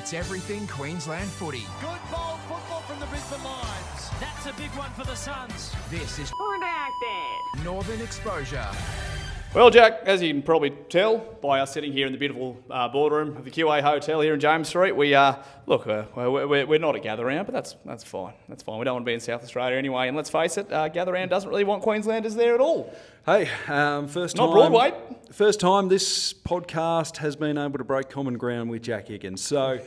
It's everything Queensland footy. Good bold football from the Brisbane Lions. That's a big one for the Suns. This is Redacted. Northern Exposure. Well, Jack, as you can probably tell by us sitting here in the beautiful boardroom of the QA Hotel here in James Street, we're not a gather round, but that's fine. That's fine. We don't want to be in South Australia anyway. And let's face it, gather round doesn't really want Queenslanders there at all. Hey, first time. Not Broadway. First time this podcast has been able to break common ground with Jack Higgins. So.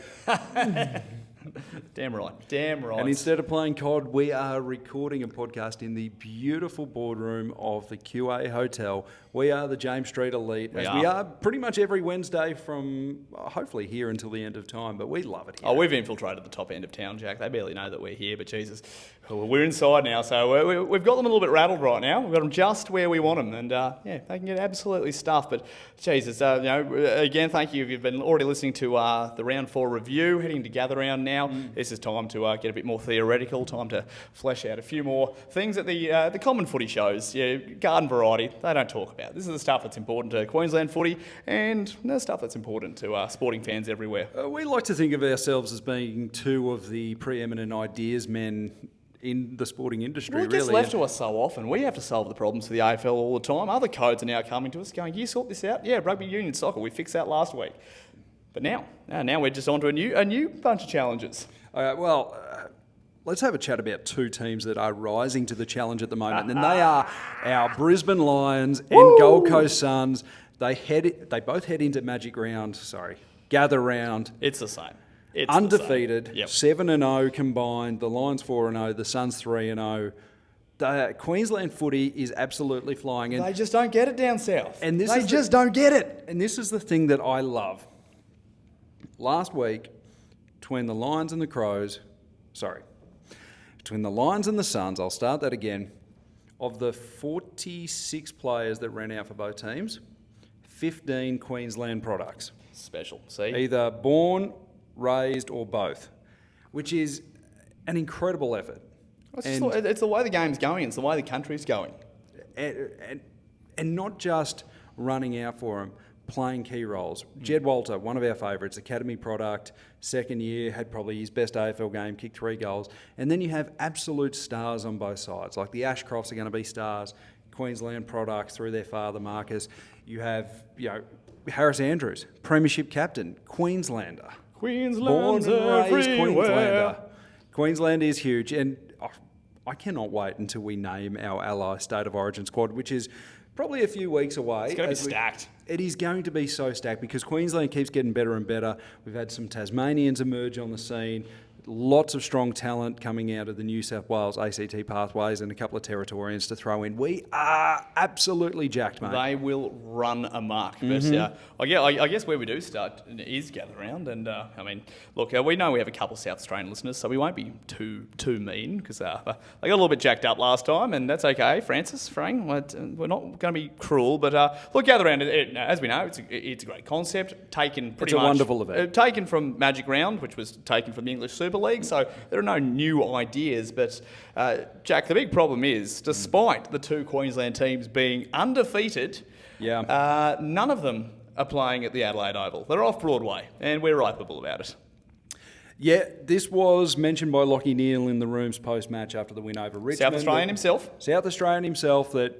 Damn right. And instead of playing COD, we are recording a podcast in the beautiful boardroom of the QA Hotel. We are the James Street Elite. We are pretty much every Wednesday from hopefully here until the end of time, but we love it here. Oh, we've infiltrated the top end of town, Jack. They barely know that we're here, but Jesus, we're inside now, so we've got them a little bit rattled right now. We've got them just where we want them, and they can get absolutely stuffed. But Jesus, again, thank you if you've been already listening to the Round 4 review, heading to Gather Round now. This is time to get a bit more theoretical, time to flesh out a few more things that the common footy shows, garden variety, they don't talk about. This is the stuff that's important to Queensland footy and the stuff that's important to sporting fans everywhere. We like to think of ourselves as being two of the preeminent ideas men in the sporting industry, well, it gets left to us so often. We have to solve the problems for the AFL all the time. Other codes are now coming to us going, "Can you sort this out?" Yeah, rugby union soccer, we fixed that last week. But now we're just onto a new bunch of challenges. Let's have a chat about two teams that are rising to the challenge at the moment, and they are our Brisbane Lions and Gold Coast Suns. They both head into Gather Round. It's the same. It's undefeated, Yep. 7-0 combined. The Lions 4-0, the Suns 3-0. The Queensland footy is absolutely flying, and they just don't get it down south. And they just don't get it. And this is the thing that I love. Last week, between the Lions and the Suns, I'll start that again. Of the 46 players that ran out for both teams, 15 Queensland products. Special, see? Either born, raised, or both, which is an incredible effort. It's the way the game's going. It's the way the country's going. And not just running out for them, playing key roles. Jed Walter, one of our favourites, academy product, second year, had probably his best AFL game, kicked 3 goals. And then you have absolute stars on both sides. Like the Ashcrofts are going to be stars, Queensland products through their father, Marcus. You have, Harris Andrews, premiership captain, Queenslander. Queensland's Born and raised everywhere. Queenslander. Queensland is huge. And I cannot wait until we name our ally State of Origin squad, which is probably a few weeks away. It's going to be stacked. It is going to be so stacked because Queensland keeps getting better and better. We've had some Tasmanians emerge on the scene. Lots of strong talent coming out of the New South Wales ACT pathways and a couple of Territorians to throw in. We are absolutely jacked, mate. They will run amok. But I guess where we do start is Gather Round. And look, we know we have a couple of South Australian listeners, so we won't be too mean because they got a little bit jacked up last time, and that's okay. Frank, we're not going to be cruel. But look, Gather Round, as we know, it's a great concept. Taken pretty much. It's a wonderful event. Taken from Magic Round, which was taken from the English Super League, so there are no new ideas. But Jack, the big problem is, despite the two Queensland teams being undefeated, none of them are playing at the Adelaide Oval. They're off Broadway, and we're ripeable about it. Yeah, this was mentioned by Lachie Neale in the rooms post-match after the win over Richmond. South Australian himself, that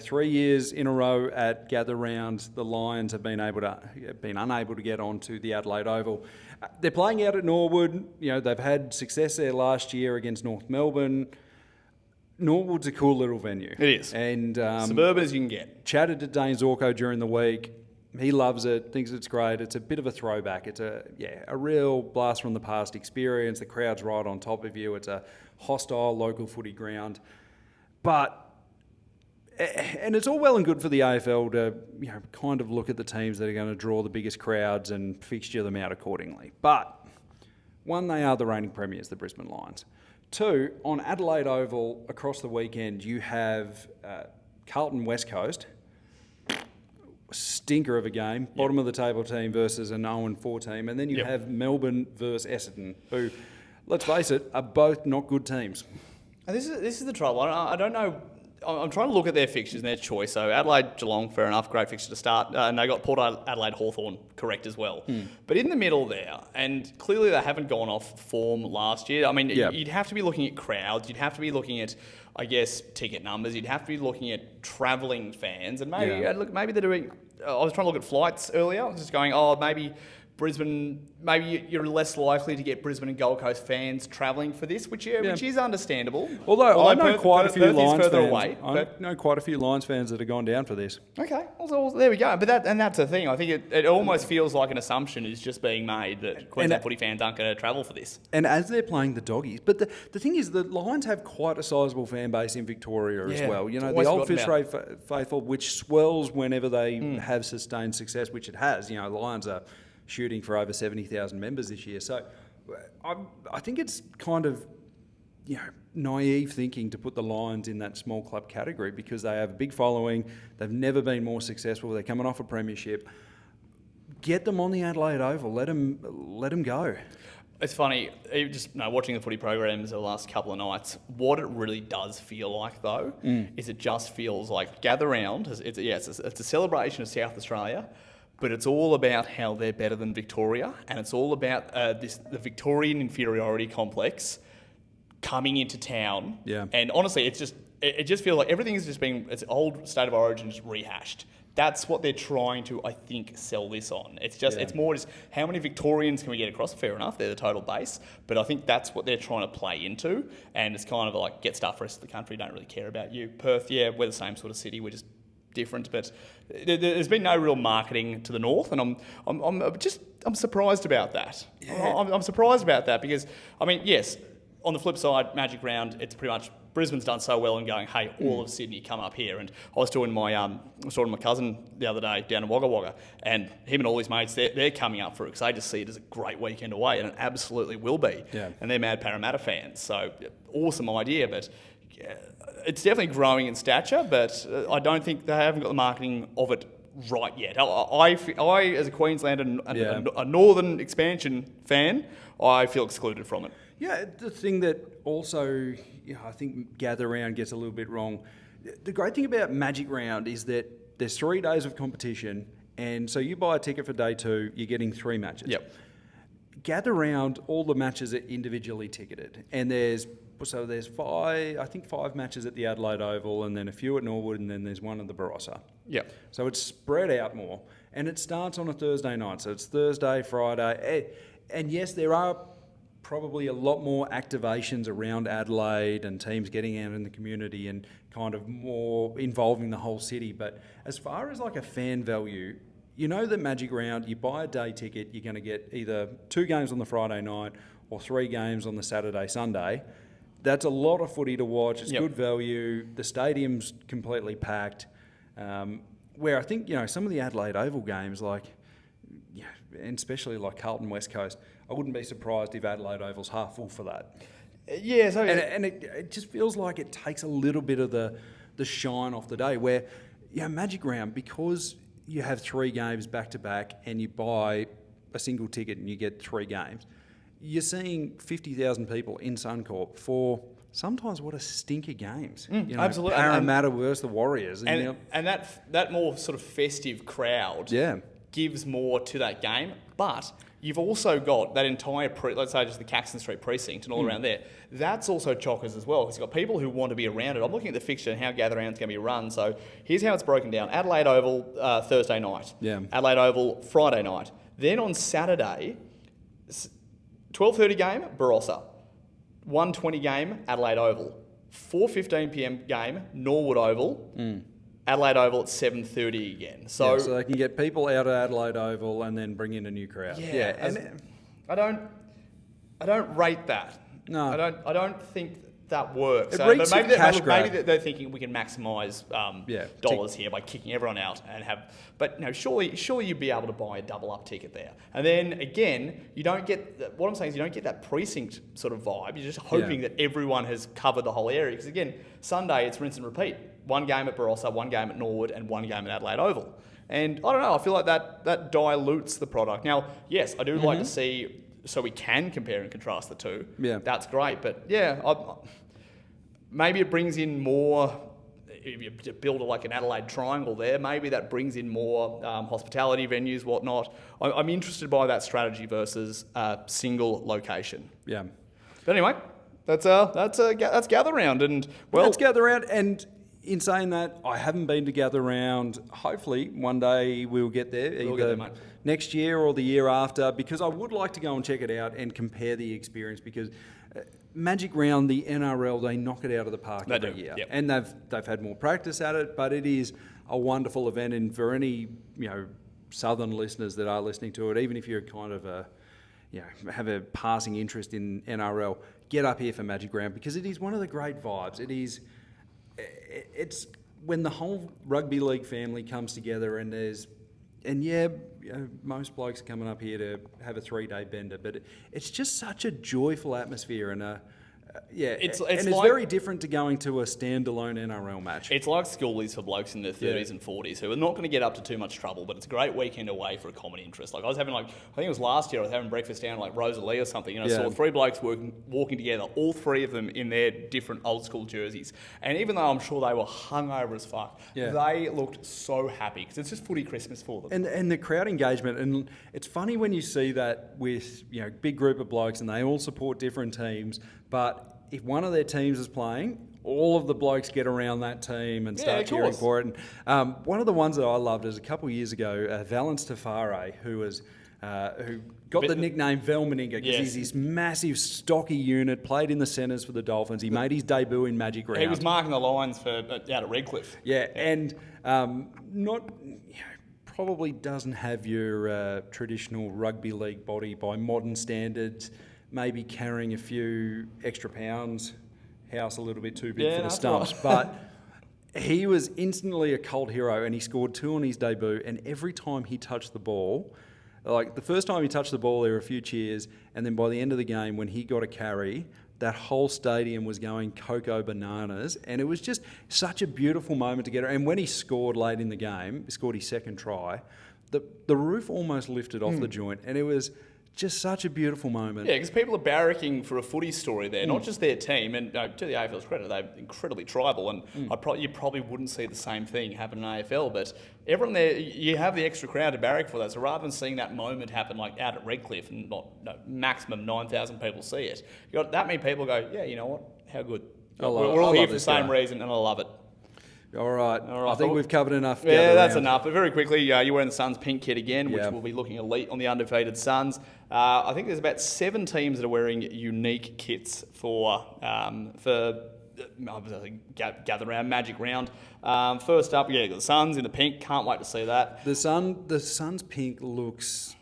3 years in a row at Gather Round, the Lions have been unable to get onto the Adelaide Oval. They're playing out at Norwood. They've had success there last year against North Melbourne. Norwood's a cool little venue. It is. And suburban as you can get. Chatted to Dane Zorko during the week. He loves it, thinks it's great. It's a bit of a throwback. It's a real blast from the past experience. The crowd's right on top of you. It's a hostile local footy ground. And it's all well and good for the AFL to kind of look at the teams that are going to draw the biggest crowds and fixture them out accordingly. But, one, they are the reigning premiers, the Brisbane Lions. 2, on Adelaide Oval across the weekend, you have Carlton West Coast, stinker of a game, bottom of the table team versus an 0-4 team. And then you have Melbourne versus Essendon, who, let's face it, are both not good teams. And this is the trouble. I don't know I'm trying to look at their fixtures and their choice. So Adelaide, Geelong, fair enough, great fixture to start. And they got Port Adelaide, Hawthorn correct as well. But in the middle there, and clearly they haven't gone off form last year. I mean, you'd have to be looking at crowds. You'd have to be looking at, I guess, ticket numbers. You'd have to be looking at travelling fans. And maybe, maybe they're doing... I was trying to look at flights earlier. I was just going, maybe Brisbane, maybe you're less likely to get Brisbane and Gold Coast fans travelling for this, which is understandable. Although I know quite a few Perth Lions further fans. Away, I know quite a few Lions fans that have gone down for this. Okay, well, there we go. But that's the thing. I think it almost feels like an assumption is just being made that Queensland footy fans aren't going to travel for this. And as they're playing the Doggies, but the thing is, the Lions have quite a sizable fan base in Victoria as well. You know, the old Fitzroy faithful, which swells whenever they have sustained success, which it has. You know, Lions are shooting for over 70,000 members this year. So I think it's kind of, naive thinking to put the Lions in that small club category because they have a big following. They've never been more successful. They're coming off a premiership. Get them on the Adelaide Oval. Let them go. It's funny, just watching the footy programs the last couple of nights, what it really does feel like, though, is it just feels like gather round. It's a celebration of South Australia, but it's all about how they're better than Victoria, and it's all about the Victorian inferiority complex coming into town. Yeah. And honestly, it just feels like everything is just being, it's old state of origin just rehashed. That's what they're trying to, I think, sell this on. It's more just how many Victorians can we get across? Fair enough, they're the total base, but I think that's what they're trying to play into, and it's kind of like get stuff for the rest of the country, don't really care about you. Perth, we're the same sort of city, we're just different, but there's been no real marketing to the north, and I'm surprised about that. Yeah. I'm surprised about that because, I mean, yes, on the flip side, Magic Round, it's pretty much Brisbane's done so well in going, hey, all of Sydney, come up here. And I was talking to my cousin the other day down in Wagga Wagga, and him and all his mates, they're coming up for it because they just see it as a great weekend away, and it absolutely will be. Yeah. And they're mad Parramatta fans, so awesome idea, but it's definitely growing in stature, but I don't think they haven't got the marketing of it right yet. I as a Queenslander and a northern expansion fan, I feel excluded from it. Yeah, the thing that also, I think Gather Round gets a little bit wrong. The great thing about Magic Round is that there's 3 days of competition, and so you buy a ticket for day 2, you're getting 3 matches. Yep. Gather Round, all the matches are individually ticketed, and there's 5 matches at the Adelaide Oval, and then a few at Norwood, and then there's one at the Barossa. Yep. So it's spread out more, and it starts on a Thursday night. So it's Thursday, Friday, and yes, there are probably a lot more activations around Adelaide and teams getting out in the community and kind of more involving the whole city. But as far as like a fan value, that Magic Round, you buy a day ticket, you're going to get either 2 games on the Friday night or 3 games on the Saturday, Sunday. That's a lot of footy to watch. It's good value. The stadium's completely packed. Where I think, some of the Adelaide Oval games, and especially like Carlton West Coast, I wouldn't be surprised if Adelaide Oval's half full for that. Yeah, so and it just feels like it takes a little bit of the shine off the day. Where, Magic Round, because you have 3 games back to back and you buy a single ticket and you get 3 games, you're seeing 50,000 people in Suncorp for sometimes what a stinker games. Absolutely. Parramatta versus the Warriors. And that more sort of festive crowd gives more to that game. But you've also got that entire, let's say just the Caxton Street precinct and all around there, that's also chockers as well, because you've got people who want to be around it. I'm looking at the fixture and how Gather Round's going to be run. So here's how it's broken down. Adelaide Oval, Thursday night. Yeah. Adelaide Oval, Friday night. Then on Saturday, 12:30 game, Barossa. 1:20 game, Adelaide Oval. 4:15pm game, Norwood Oval. Adelaide Oval at 7:30 again. So they can get people out of Adelaide Oval and then bring in a new crowd. Yeah, and I don't rate that. No, I don't think that works. But maybe they're thinking we can maximise dollars here by kicking everyone out and have. But no, surely you'd be able to buy a double up ticket there. And then again, you don't get what I'm saying is you don't get that precinct sort of vibe. You're just hoping that everyone has covered the whole area. Because again, Sunday it's rinse and repeat. 1 game at Barossa, 1 game at Norwood, and 1 game at Adelaide Oval. And I don't know. I feel like that dilutes the product. Now, yes, I do like to see. So we can compare and contrast the two. Yeah, that's great. But maybe it brings in more if you build like an Adelaide triangle there, maybe that brings in more hospitality venues, whatnot. I'm interested by that strategy versus a single location. Yeah. But anyway, that's Gather Round, and well, let's Gather Round. And in saying that, I haven't been to Gather Round. Hopefully, one day we'll get there, either mate. next year or the year after, because I would like to go and check it out and compare the experience. Because Magic Round, the NRL, they knock it out of the park every year, yep. and they've had more practice at it. But it is a wonderful event, and for any southern listeners that are listening to it, even if you're kind of have a passing interest in NRL, get up here for Magic Round, because it is one of the great vibes. It's when the whole rugby league family comes together, most blokes are coming up here to have a 3-day bender, but it's just such a joyful atmosphere, and it's like, very different to going to a standalone NRL match. It's like schoolies for blokes in their 30s and 40s who are not going to get up to too much trouble, but it's a great weekend away for a common interest. Like I was having I think it was last year, I was having breakfast down at Rosalie or something, and I saw 3 blokes walking together, all 3 of them in their different old school jerseys. And even though I'm sure they were hungover as fuck, they looked so happy because it's just footy Christmas for them. And the crowd engagement, and it's funny when you see that with big group of blokes and they all support different teams, but if one of their teams is playing, all of the blokes get around that team and start cheering for it. And one of the ones that I loved is a couple of years ago, Valence Tafare, who got the nickname Velmeninga because he's this massive, stocky unit, played in the centres for the Dolphins. He made his debut in Magic Round. He was marking the lines for out at Redcliffe. And probably doesn't have your traditional rugby league body by modern standards, maybe carrying a few extra pounds, house a little bit too big for the stumps. Right. But he was instantly a cult hero, and he scored 2 on his debut, and every time he touched the ball, like the first time he touched the ball, there were a few cheers, and then by the end of the game, when he got a carry, that whole stadium was going cocoa bananas, and it was just such a beautiful moment together. And when he scored late in the game, he scored his second try, the roof almost lifted off the joint, and it was just such a beautiful moment. Yeah, because people are barracking for a footy story there, not just their team. And to the AFL's credit, they're incredibly tribal, and you probably wouldn't see the same thing happen in AFL. But everyone there, you have the extra crowd to barrack for that. So rather than seeing that moment happen out at Redcliffe and maximum 9,000 people see it, you got that many people go, yeah, you know what? How good. We're all here for the same reason, and I love it. All right. I think we've covered enough. Yeah, that's enough. But very quickly, you're wearing the Suns pink kit again, which will be looking elite on the undefeated Suns. I think there's about 7 teams that are wearing unique kits for Gather Round, Magic Round. First up, the Suns in the pink. Can't wait to see that. The Suns pink looks...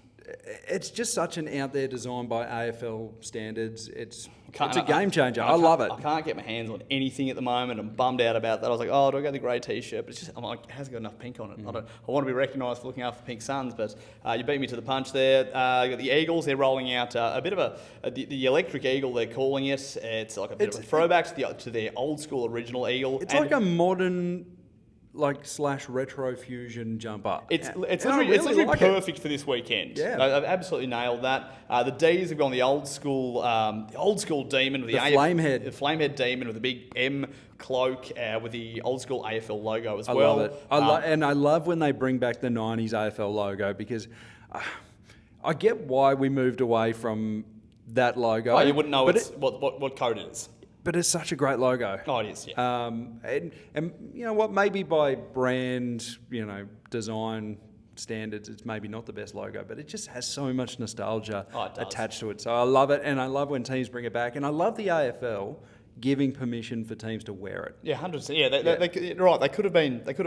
It's just such an out there design by AFL standards. It's a game changer. I love it. I can't get my hands on anything at the moment. I'm bummed out about that. I was like, do I get the grey T-shirt? But it's just, I'm like, it hasn't got enough pink on it. I want to be recognised for looking after Pink Suns, but you beat me to the punch there. You got the Eagles. They're rolling out a bit of the electric eagle. They're calling it. It's like a bit of a throwback to their old school original eagle. It's like a modern / retro fusion jump up. It's literally perfect for this weekend. Yeah. I've absolutely nailed that. The D's have gone the old school demon with the flamehead. The flamehead demon with the big M cloak with the old school AFL logo as I well. love it. I love when they bring back the 90s AFL logo, because I get why we moved away from that logo. Oh, you wouldn't know what code it is. But it's such a great logo. Oh, it is, yeah. And you know what? Maybe by brand, design standards, it's maybe not the best logo, but it just has so much nostalgia attached to it. So I love it, and I love when teams bring it back, and I love the AFL giving permission for teams to wear it. Yeah, 100%. Yeah, right. They could have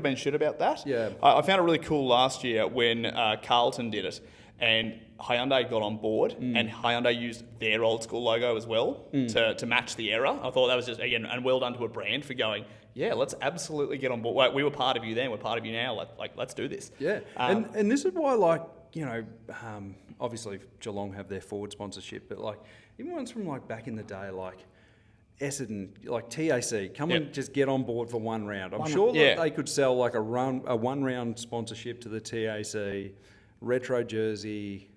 been shit about that. Yeah. I found it really cool last year when Carlton did it, and Hyundai got on board, and Hyundai used their old school logo as well to match the era. I thought that was just, again, and well done to a brand for going, yeah, let's absolutely get on board. Like, we were part of you then, we're part of you now. Let's do this. Yeah, and this is why, obviously Geelong have their forward sponsorship, but even ones from back in the day, Essendon, TAC, come and just get on board for one round. I'm sure that they could sell a one round sponsorship to the TAC, retro jersey,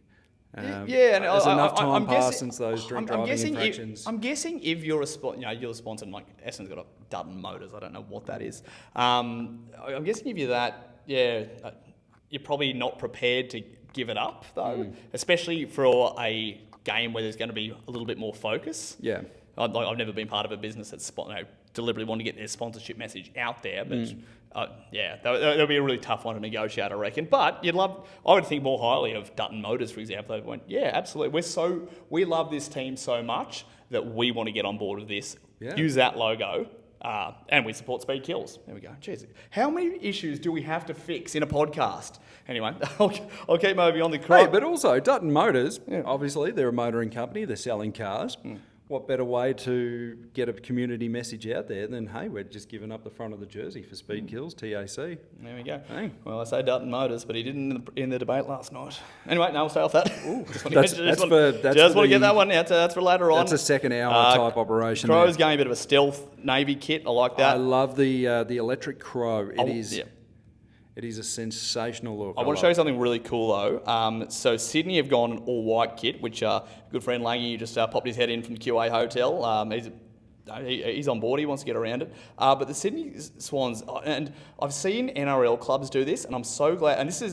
And there's enough time I'm passed guessing- since those drink I'm driving guessing infractions. I'm guessing if you're you're a sponsor, like Essendon's got a Dutton Motors. I don't know what that is. I'm guessing if you're that, you're probably not prepared to give it up though, especially for a game where there's going to be a little bit more focus. Yeah. I've never been part of a business that's deliberately want to get their sponsorship message out there, but that'll be a really tough one to negotiate, I reckon. But I would think more highly of Dutton Motors, for example. They went, yeah, absolutely. We love this team so much that we want to get on board with this. Yeah. Use that logo. And we support Speed Kills. There we go. Jeez, how many issues do we have to fix in a podcast? Anyway, I'll keep moving on the Hey, but also Dutton Motors, obviously they're a motoring company, they're selling cars. What better way to get a community message out there than, hey, we're just giving up the front of the jersey for Speed Kills, TAC. There we go. Hey. Well, I say Dutton Motors, but he didn't in the debate last night. Anyway, no, we'll stay off that. That's want to get that one out. That's for later on. That's a second hour type operation. Crow's getting a bit of a stealth Navy kit. I like that. I love the electric Crow. It is a sensational look. I want to show you something really cool though. So Sydney have gone an all-white kit, which good friend Langy just popped his head in from the QA Hotel. He's on board. He wants to get around it. But the Sydney Swans, and I've seen NRL clubs do this, and I'm so glad. And this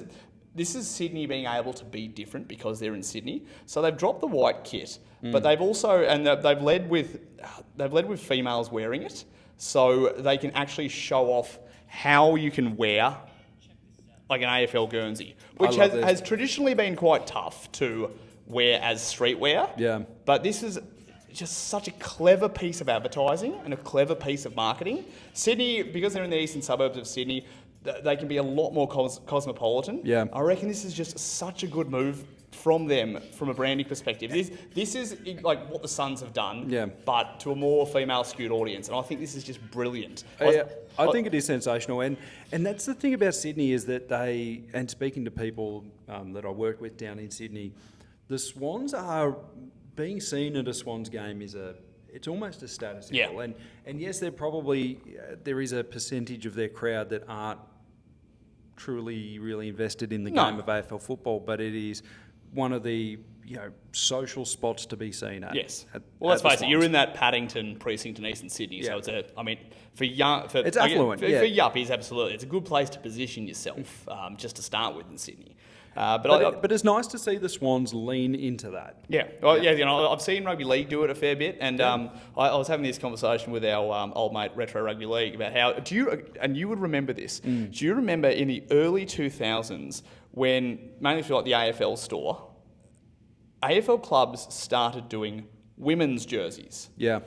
is Sydney being able to be different because they're in Sydney. So they've dropped the white kit, but they've also they've led with females wearing it, so they can actually show off how you can wear like an AFL Guernsey, which has traditionally been quite tough to wear as streetwear. Yeah. But this is just such a clever piece of advertising and a clever piece of marketing. Sydney, because they're in the eastern suburbs of Sydney, they can be a lot more cosmopolitan. Yeah. I reckon this is just such a good move from them from a branding perspective. This is like what the Suns have done, but to a more female-skewed audience, and I think this is just brilliant. I think it is sensational, and that's the thing about Sydney is that they, and speaking to people that I work with down in Sydney, the Swans are being seen at a Swans game it's almost a status symbol, and yes, there is a percentage of their crowd that aren't truly really invested in the game of AFL football, but it is one of the social spots to be seen at. Yes. Well, let's face it, you're in that Paddington precinct in Eastern Sydney, so it's it's affluent. For yuppies, absolutely, it's a good place to position yourself, just to start with in Sydney. But it's nice to see the Swans lean into that. Yeah, well, I've seen rugby league do it a fair bit, and I was having this conversation with our old mate Retro Rugby League about how you would remember this. Do you remember in the early 2000s when mainly for like the AFL store, AFL clubs started doing women's jerseys? Yeah,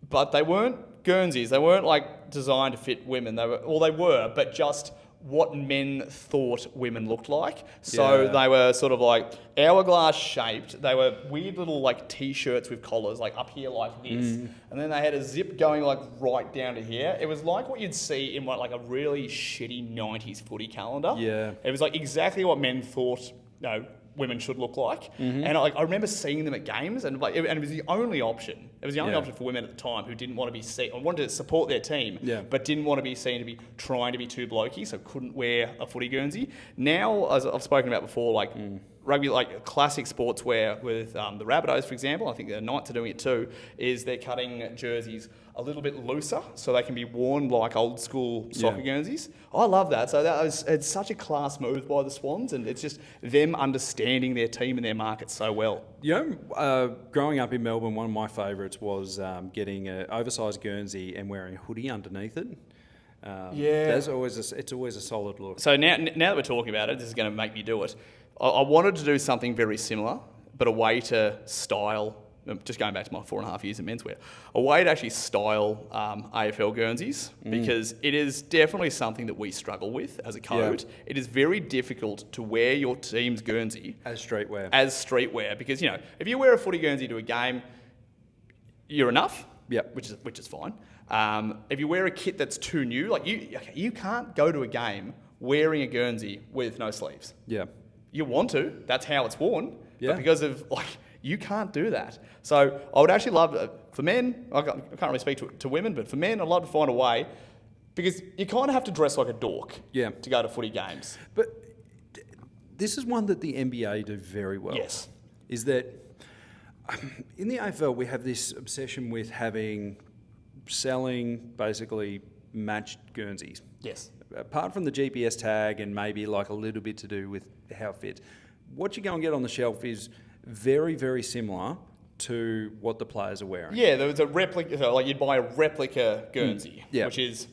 but they weren't Guernseys. They weren't like designed to fit women. They were, but just what men thought women looked like. So they were sort of like hourglass shaped. They were weird little like t-shirts with collars like up here like this. And then they had a zip going like right down to here. It was like what you'd see in like a really shitty 90s footy calendar. Yeah. It was like exactly what men thought, women should look like. And I remember seeing them at games, and it was the only option. It was the only option for women at the time who didn't want to be seen, or wanted to support their team, but didn't want to be seen to be trying to be too blokey, so couldn't wear a footy Guernsey. Now, as I've spoken about before, like rugby, like classic sportswear with the Rabbitohs, for example, I think the Knights are doing it too, is they're cutting jerseys a little bit looser so they can be worn like old school soccer Guernseys. I love that. So it's such a class move by the Swans, and it's just them understanding their team and their market so well. Growing up in Melbourne, one of my favourites was getting an oversized Guernsey and wearing a hoodie underneath it. It's always a solid look. So now that we're talking about it, this is going to make me do it. I wanted to do something very similar, but a way to style, just going back to my 4.5 years in menswear, a way to actually style AFL Guernseys, because it is definitely something that we struggle with as a code. Yeah. It is very difficult to wear your team's Guernsey as streetwear, because if you wear a footy Guernsey to a game, you're enough, which is fine. If you wear a kit that's too new, like you can't go to a game wearing a Guernsey with no sleeves. Yeah. You want to, that's how it's worn, but because of you can't do that. So I would actually love, for men, I can't really speak to women, but for men, I'd love to find a way, because you kind of have to dress like a dork to go to footy games. But this is one that the NBA do very well. Yes. is that in the AFL we have this obsession with selling basically matched Guernseys. Yes. Apart from the GPS tag and maybe like a little bit to do with how it fits, what you go and get on the shelf is very, very similar to what the players are wearing. Yeah, there was a replica, so like you'd buy a replica Guernsey, which is,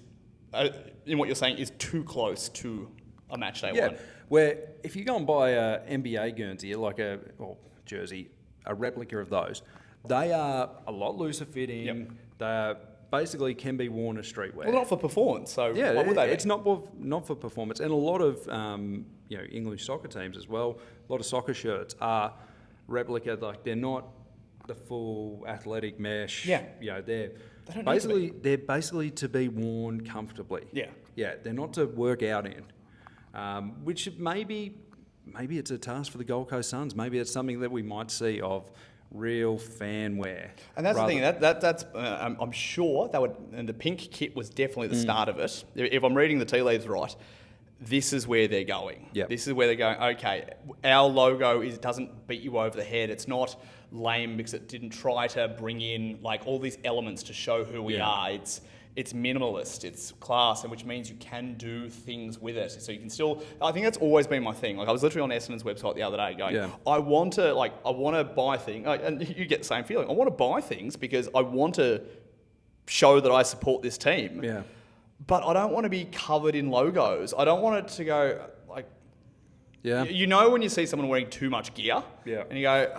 in what you're saying, is too close to a match day one. Where if you go and buy a NBA Guernsey, jersey, a replica of those, they are a lot looser fitting. Yep. They basically can be worn as streetwear. Well, not for performance, so what would they be? It's not for performance. And a lot of English soccer teams as well, a lot of soccer shirts are replica, like they're not the full athletic mesh. Yeah. They're basically to be worn comfortably. Yeah. Yeah, they're not to work out in. Which maybe it's a task for the Gold Coast Suns. Maybe it's something that we might see of real fan wear. And that's the thing. That's I'm sure that would. And the pink kit was definitely the start of it. If I'm reading the tea leaves right, this is where they're going. Yep. This is where they're going. Okay, our logo doesn't beat you over the head. It's not lame because it didn't try to bring in like all these elements to show who we are. It's minimalist, it's class, and which means you can do things with it. So you can still, I think that's always been my thing. Like I was literally on Essendon's website the other day going, I want to buy things, and you get the same feeling. I want to buy things because I want to show that I support this team. Yeah. But I don't want to be covered in logos. I don't want it to go like, you know when you see someone wearing too much gear, and you go,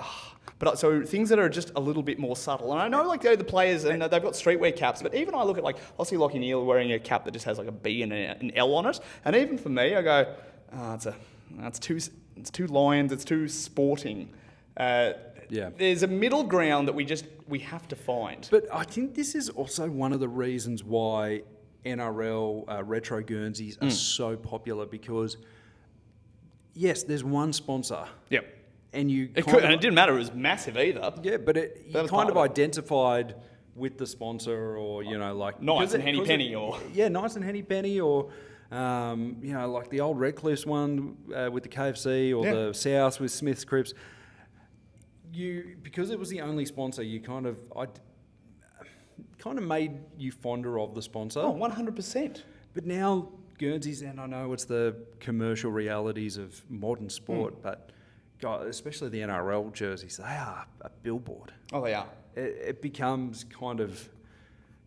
But so things that are just a little bit more subtle. And I know like the players, and they've got streetwear caps, but even I look at like, I'll see Lachie Neale wearing a cap that just has like a B and an L on it. And even for me, I go, it's too Lions, it's too sporting. There's a middle ground that we have to find. But I think this is also one of the reasons why NRL retro Guernseys are so popular because, yes, there's one sponsor. Yep. And it didn't matter, it was massive either. Yeah, but you kind of identified with the sponsor or, like... Knights and Henny Penny or... Yeah, Knights and Henny Penny or, like the old Redcliffe's one with the KFC or the South with Smith's Crips. Because it was the only sponsor, you kind of made you fonder of the sponsor. Oh, 100%. But now Guernseys, and I know it's the commercial realities of modern sport, but... God, especially the NRL jerseys, they are a billboard. Oh, they are. It becomes kind of,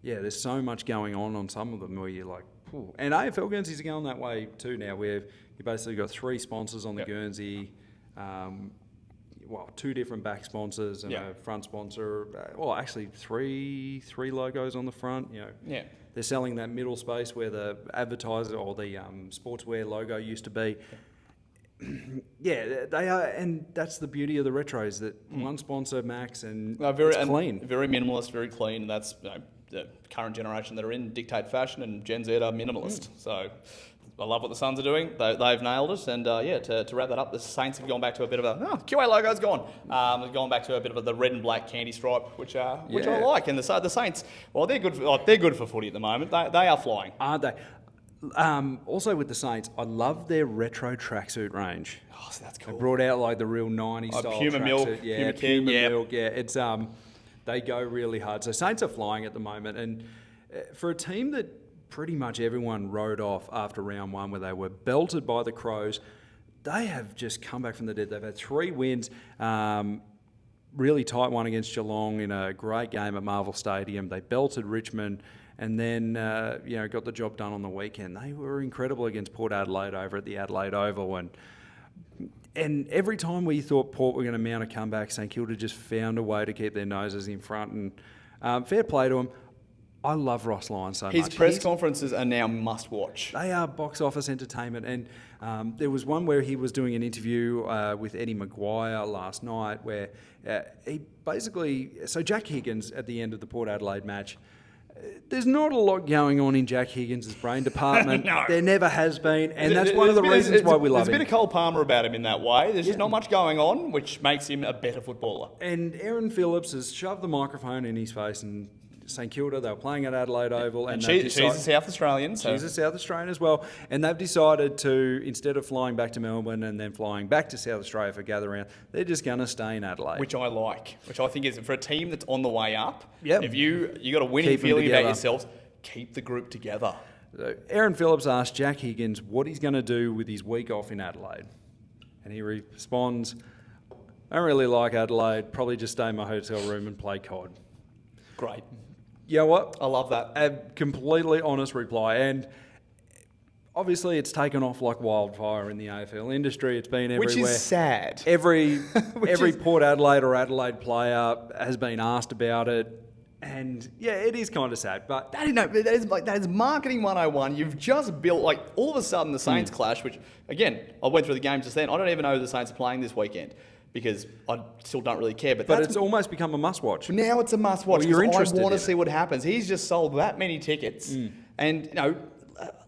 there's so much going on some of them where you're like, ooh. And AFL Guernseys are going that way too now, where you basically got 3 sponsors on the Guernsey, two different back sponsors and a front sponsor. Actually three logos on the front. They're selling that middle space where the advertiser or the sportswear logo used to be. Yeah, they are, and that's the beauty of the retros, that one sponsor max and it's clean. Very minimalist, very clean. That's the current generation that are in dictate fashion, and Gen Z are minimalist. So I love what the Suns are doing. They've nailed it. And to wrap that up, the Saints have gone back to a bit of QA logo's gone. They've gone back to a bit of the red and black candy stripe, which I like. And the Saints, well, they're good for footy at the moment. They are flying, aren't they? Also with the Saints, I love their retro tracksuit range. Oh, so that's cool. They brought out like the real 90s style Puma tracksuit. Milk, Yeah, King, Puma Milk. Yeah, it's they go really hard. So Saints are flying at the moment, and for a team that pretty much everyone wrote off after round 1, where they were belted by the Crows, they have just come back from the dead. They've had 3 wins. Really tight one against Geelong in a great game at Marvel Stadium. They belted Richmond. And then, got the job done on the weekend. They were incredible against Port Adelaide over at the Adelaide Oval. And every time we thought Port were going to mount a comeback, St Kilda just found a way to keep their noses in front. And fair play to him. I love Ross Lyon so much. His press conferences are now must watch. They are box office entertainment. And there was one where he was doing an interview with Eddie Maguire last night where he basically... So Jack Higgins, at the end of the Port Adelaide match... There's not a lot going on in Jack Higgins' brain department. No. There never has been, and that's one of the reasons why we love him. There's a bit of Cole Palmer about him in that way. There's just not much going on, which makes him a better footballer. And Aaron Phillips has shoved the microphone in his face and St Kilda. They were playing at Adelaide Oval. And she's a South Australian. So. She's a South Australian as well. And they've decided to, instead of flying back to Melbourne and then flying back to South Australia for gather round, they're just going to stay in Adelaide. Which I like. Which I think is, for a team that's on the way up, Yep. if you got a winning feeling about yourselves, keep the group together. So Aaron Phillips asked Jack Higgins what he's going to do with his week off in Adelaide. And he responds, I don't really like Adelaide, probably just stay in my hotel room and play COD. Great. You know what? I love that. A completely honest reply. And obviously it's taken off like wildfire in the AFL industry. It's been everywhere. Which is sad. Every Port Adelaide or Adelaide player has been asked about it. And yeah, it is kind of sad, but That is marketing 101. You've just built, like, all of a sudden the Saints clash, which, again, I went through the game just then. I don't even know who the Saints are playing this weekend because I still don't really care. But it's almost become a must-watch. Now it's a must-watch Well, you're because interested I want to in see what happens. He's just sold that many tickets. And,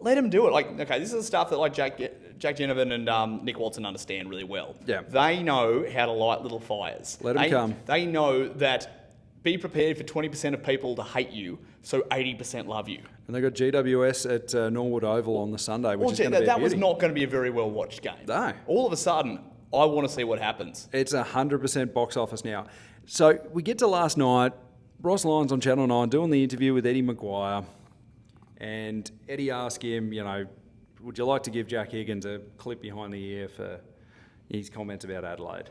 let him do it. Like, okay, this is the stuff that, like, Jack Ginnivan and Nick Watson understand really well. Yeah. They know how to light little fires. Let 'em come. They know that be prepared for 20% of people to hate you, so 80% love you. And they got GWS at Norwood Oval on the Sunday, which is going to be that was not going to be a very well-watched game. No. All of a sudden, I want to see what happens. It's 100% box office now. So we get to last night. Ross Lyon's on Channel 9 doing the interview with Eddie Maguire. And Eddie asked him, would you like to give Jack Higgins a clip behind the ear for his comments about Adelaide?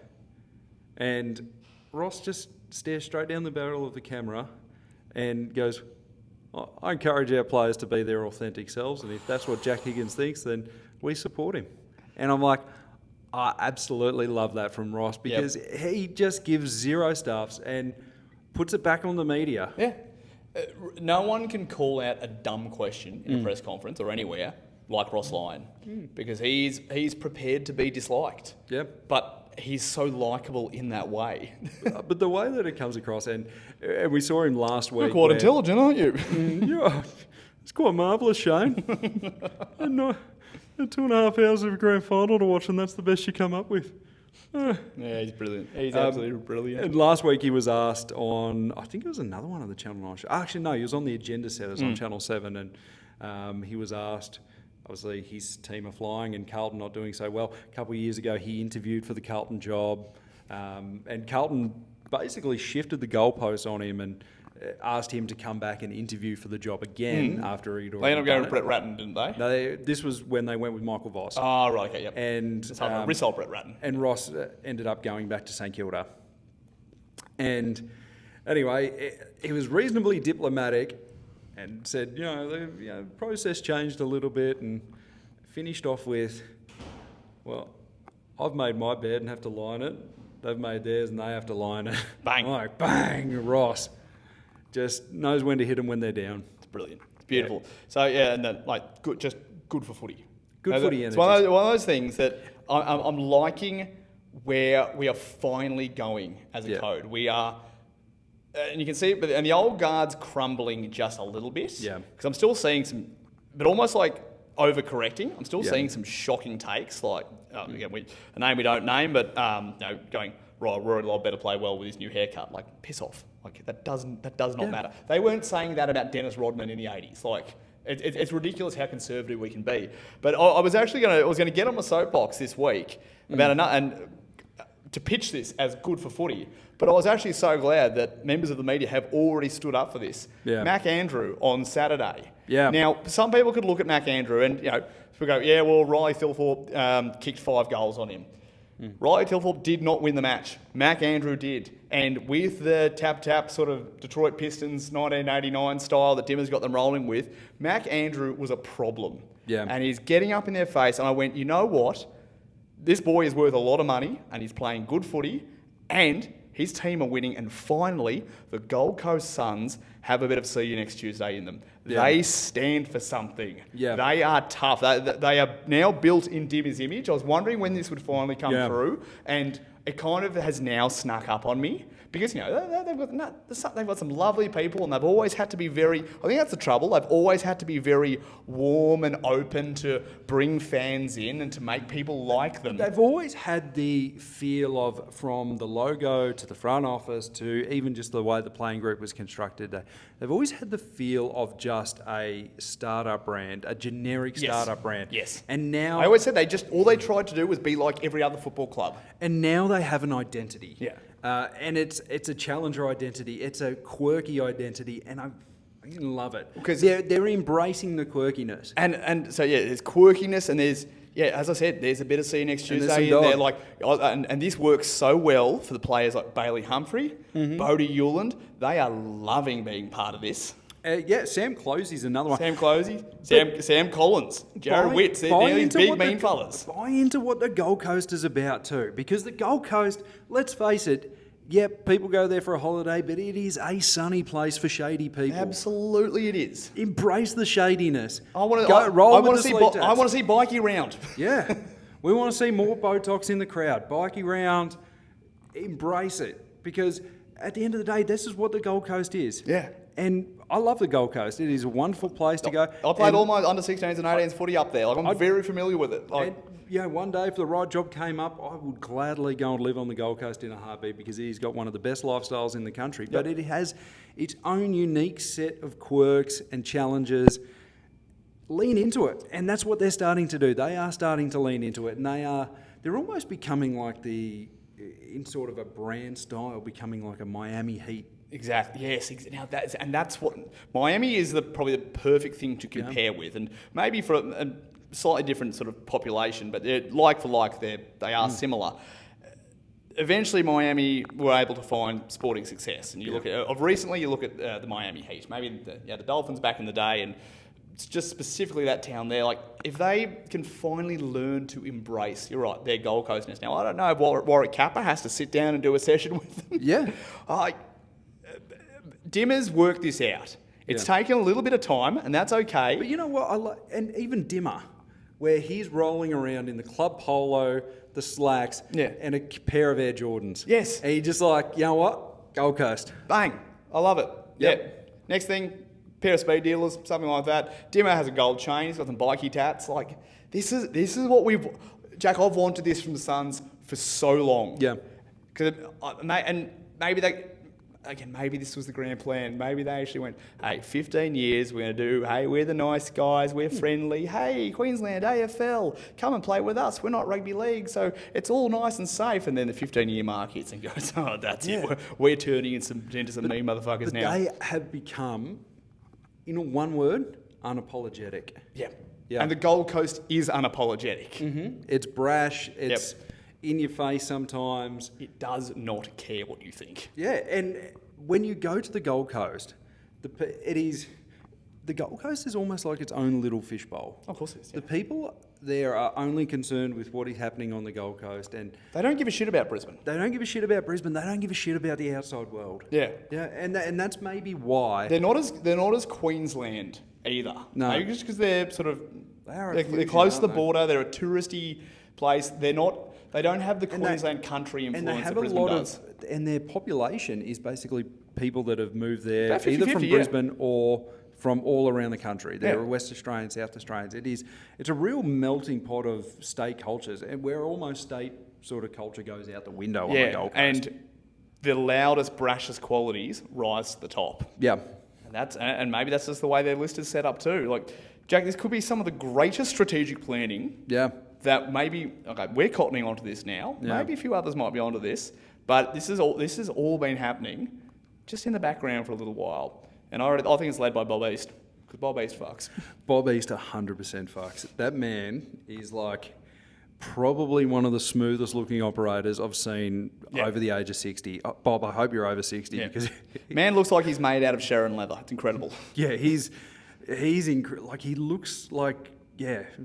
And Ross just stares straight down the barrel of the camera and goes, I encourage our players to be their authentic selves, and if that's what Jack Higgins thinks, then we support him. And I'm like, I absolutely love that from Ross because he just gives zero stuffs and puts it back on the media. Yeah. No one can call out a dumb question in a press conference or anywhere like Ross Lyon because he's prepared to be disliked. Yep. But he's so likeable in that way. But the way that it comes across, and we saw him last week. You're quite intelligent, aren't you? Yeah, it's quite marvellous, Shane. And 2.5 hours of a grand final to watch, and that's the best you come up with. Yeah, he's brilliant. He's absolutely brilliant. And last week he was asked on, I think it was another one of the Channel 9 shows. Actually, no, he was on the Agenda Setters on Channel 7, and he was asked, obviously his team are flying and Carlton not doing so well. A couple of years ago he interviewed for the Carlton job, and Carlton basically shifted the goalposts on him and asked him to come back and interview for the job again after he'd already They ended up going with done Brett Ratton, didn't they? No, this was when they went with Michael Voss. Oh, right, okay, yep. And Rissol Brett Ratton. And Ross ended up going back to St Kilda. And anyway, he was reasonably diplomatic and said, the process changed a little bit and finished off with, well, I've made my bed and have to lie in it. They've made theirs and they have to lie in it. Bang. Like, bang, Ross. Just knows when to hit them when they're down. It's brilliant. It's beautiful. Yeah. So, yeah, and then, good for footy. Good footy It's energy. one of those things that I'm liking where we are finally going as a code. We are, and you can see it, and the old guard's crumbling just a little bit. Yeah. Because I'm still seeing some, but almost like overcorrecting. I'm still seeing some shocking takes, like, again, a name we don't name, but going, Rory Lobb better play well with his new haircut. Like, piss off. Like, that does not matter. They weren't saying that about Dennis Rodman in the 80s. Like, it's ridiculous how conservative we can be. But I was actually going to get on my soapbox this week about and to pitch this as good for footy. But I was actually so glad that members of the media have already stood up for this. Yeah. Mac Andrew on Saturday. Yeah. Now, some people could look at Mac Andrew and, we go, yeah, well, Riley Thilthorpe kicked 5 goals on him. Riley Thilthorpe did not win the match. Mac Andrew did. And with the tap-tap sort of Detroit Pistons 1989 style that Dimmer's got them rolling with, Mac Andrew was a problem. Yeah. And he's getting up in their face. And I went, you know what? This boy is worth a lot of money and he's playing good footy and his team are winning. And finally, the Gold Coast Suns have a bit of see you next Tuesday in them. Yeah. They stand for something. Yeah. They are tough. They are now built in Dimmer's image. I was wondering when this would finally come through, and it kind of has now snuck up on me because they've got some lovely people, and they've always had to be very. I think that's the trouble. They've always had to be very warm and open to bring fans in and to make people like them. They've always had the feel of, from the logo to the front office to even just the way the playing group was constructed, they've always had the feel of just a startup brand, a generic startup brand. Yes. And now I always said all they tried to do was be like every other football club. And now they have an identity. Yeah. And it's a challenger identity. It's a quirky identity, and I love it Because they're embracing the quirkiness. And so there's quirkiness, and there's as I said, there's a bit of see you next Tuesday in there. Like, and this works so well for the players like Bailey Humphrey, Bodie Hewland. They are loving being part of this. Sam Closey's another one. Sam Closey, Sam Collins, Jared Witts. They're these big mean fellas. Buy into what the Gold Coast is about too, because the Gold Coast, let's face it. Yep, people go there for a holiday, but it is a sunny place for shady people. Absolutely, it is. Embrace the shadiness. I want to see Bikey round. Yeah, we want to see more Botox in the crowd. Bikey round, embrace it, because at the end of the day, this is what the Gold Coast is. Yeah. And I love the Gold Coast. It is a wonderful place to go. I played all my under 16s and 18s footy up there. Like, I'm very familiar with it. One day if the right job came up, I would gladly go and live on the Gold Coast in a heartbeat, because he's got one of the best lifestyles in the country. But it has its own unique set of quirks and challenges. Lean into it, and that's what they're starting to do. They are starting to lean into it, and they're almost becoming like in sort of a brand style, becoming like a Miami Heat. Exactly. Yes. Now that's what Miami is probably the perfect thing to compare with, and maybe for a slightly different sort of population, but they're like for like. They are similar. Eventually, Miami were able to find sporting success, and you look at the Miami Heat, maybe the Dolphins back in the day, and it's just specifically that town there. Like, if they can finally learn to embrace, you're right, their Gold Coastness. Now, I don't know if Warwick Kappa has to sit down and do a session with them. Yeah. Dimmer's worked this out. It's taken a little bit of time, and that's okay. But you know what? And even Dimmer, where he's rolling around in the club polo, the slacks, and a pair of Air Jordans. Yes. And he's just like, you know what? Gold Coast. Bang. I love it. Yep. Yeah. Next thing, pair of speed dealers, something like that. Dimmer has a gold chain. He's got some bikey tats. Like, this is what Jack, I've wanted this from the Suns for so long. Yeah. And maybe maybe this was the grand plan. Maybe they actually went, hey, 15 years, we're going to do, hey, we're the nice guys, we're friendly. Hey, Queensland, AFL, come and play with us. We're not rugby league, so it's all nice and safe. And then the 15-year mark hits and goes, oh, that's it. We're turning into some mean motherfuckers now. They have become, in one word, unapologetic. Yeah. And the Gold Coast is unapologetic. Mm-hmm. It's brash. It's in your face sometimes. It does not care what you think. Yeah, and when you go to the Gold Coast, the Gold Coast is almost like its own little fishbowl. Of course it is. The people there are only concerned with what is happening on the Gold Coast, and they don't give a shit about Brisbane. They don't give a shit about Brisbane. They don't give a shit about the outside world. Yeah. Yeah, and that's maybe why they're not as Queensland either. No, maybe just because they're sort of they're close to the border. They're a touristy place. They don't have the Queensland country influence that Brisbane does. And their population is basically people that have moved there About 50-50, either from Brisbane or from all around the country. There are West Australians, South Australians. It's a real melting pot of state cultures, and where almost state sort of culture goes out the window on the Gold Coast. And the loudest, brashest qualities rise to the top. Yeah. And maybe that's just the way their list is set up too. Like, Jack, this could be some of the greatest strategic planning. Yeah. That maybe, we're cottoning onto this now. Yeah. Maybe a few others might be onto this, but this has all been happening just in the background for a little while. And I think it's led by Bob East, because Bob East fucks. Bob East 100% fucks. That man is like probably one of the smoothest looking operators I've seen over the age of 60. Bob, I hope you're over 60 because man looks like he's made out of Sharon leather. It's incredible. Yeah, he looks like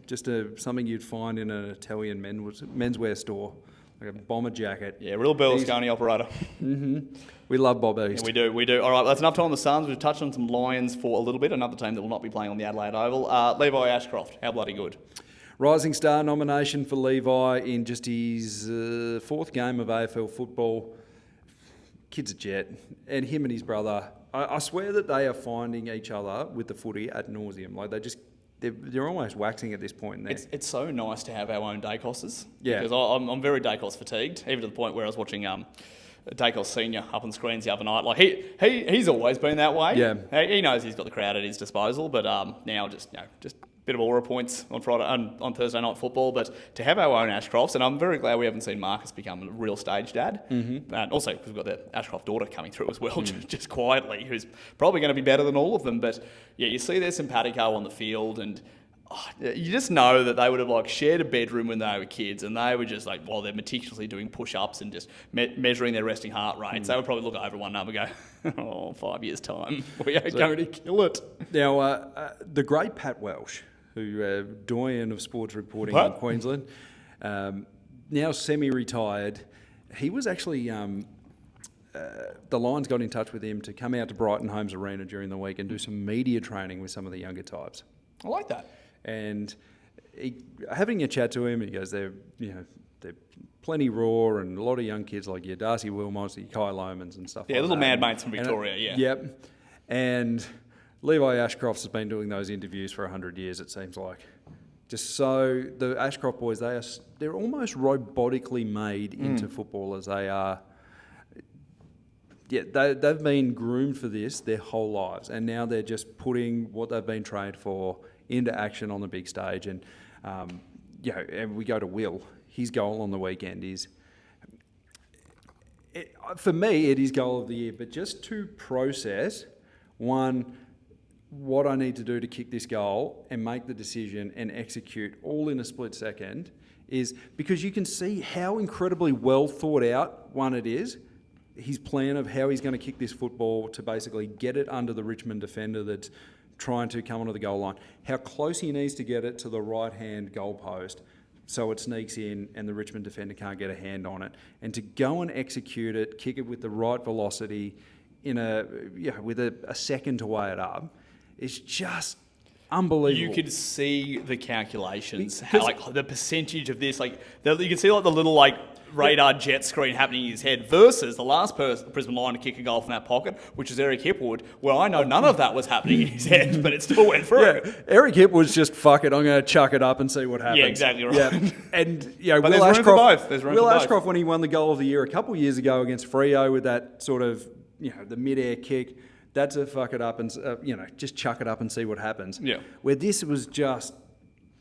just something you'd find in an Italian menswear store, like a bomber jacket. Yeah, real Berlusconi operator. Mm-hmm. We love Bob East. Yeah, we do. All right, that's enough time on the Suns. We've touched on some Lions for a little bit. Another team that will not be playing on the Adelaide Oval. Levi Ashcroft, how bloody good. Rising star nomination for Levi in just his fourth game of AFL football. Kid's a jet. And him and his brother, I swear that they are finding each other with the footy ad nauseum. Like they're almost waxing at this point in there. It's so nice to have our own Dacoses. Yeah. Because I'm very Dacos fatigued, even to the point where I was watching Dacos Senior up on screens the other night. Like he's always been that way. Yeah. He knows he's got the crowd at his disposal, but now just a bit of aura points on Friday on Thursday night football. But to have our own Ashcrofts, and I'm very glad we haven't seen Marcus become a real stage dad. Mm-hmm. And also because we've got the Ashcroft daughter coming through as well, just quietly, who's probably going to be better than all of them. But yeah, you see their simpatico on the field, and you just know that they would have like shared a bedroom when they were kids, and they were just like, while they're meticulously doing push-ups and just measuring their resting heart rates, they would probably look over one number and go, 5 years' time, we are going to kill it. Now, the great Pat Welsh, who doyen of sports reporting in Queensland, now semi-retired, he was actually... the Lions got in touch with him to come out to Brighton Homes Arena during the week and do some media training with some of the younger types. I like that. And having a chat to him, he goes, they're plenty raw, and a lot of young kids like your Darcy Wilmots, your Kai Lomans and stuff. Yeah, like little that. mad mates from Victoria. Yeah. Yep. And Levi Ashcroft has been doing those interviews for 100 years. It seems like. Just so the Ashcroft boys, they're almost robotically made into footballers. They are. Yeah, they've been groomed for this their whole lives, and now they're just putting what they've been trained for into action on the big stage. And and we go to Will. His goal on the weekend is, for me, it is goal of the year. But just to process, what I need to do to kick this goal and make the decision and execute all in a split second is because you can see how incredibly well thought out it is. His plan of how he's going to kick this football to basically get it under the Richmond defender that's trying to come onto the goal line, how close he needs to get it to the right-hand goal post so it sneaks in and the Richmond defender can't get a hand on it, and to go and execute it, kick it with the right velocity with a second to weigh it up, is just unbelievable. You could see the calculations, how the percentage of this, you can see the little radar jet screen happening in his head versus the last Brisbane Lion to kick a goal from that pocket, which is Eric Hipwood, where I know none of that was happening in his head, but it still went through. Yeah, Eric Hipwood's just, fuck it, I'm going to chuck it up and see what happens. Yeah, exactly right. Yeah. And but Will Ashcroft, Will Ashcroft, when he won the goal of the year a couple of years ago against Freo with that sort of, the mid-air kick, that's a fuck it up and, just chuck it up and see what happens. Yeah. Where this was just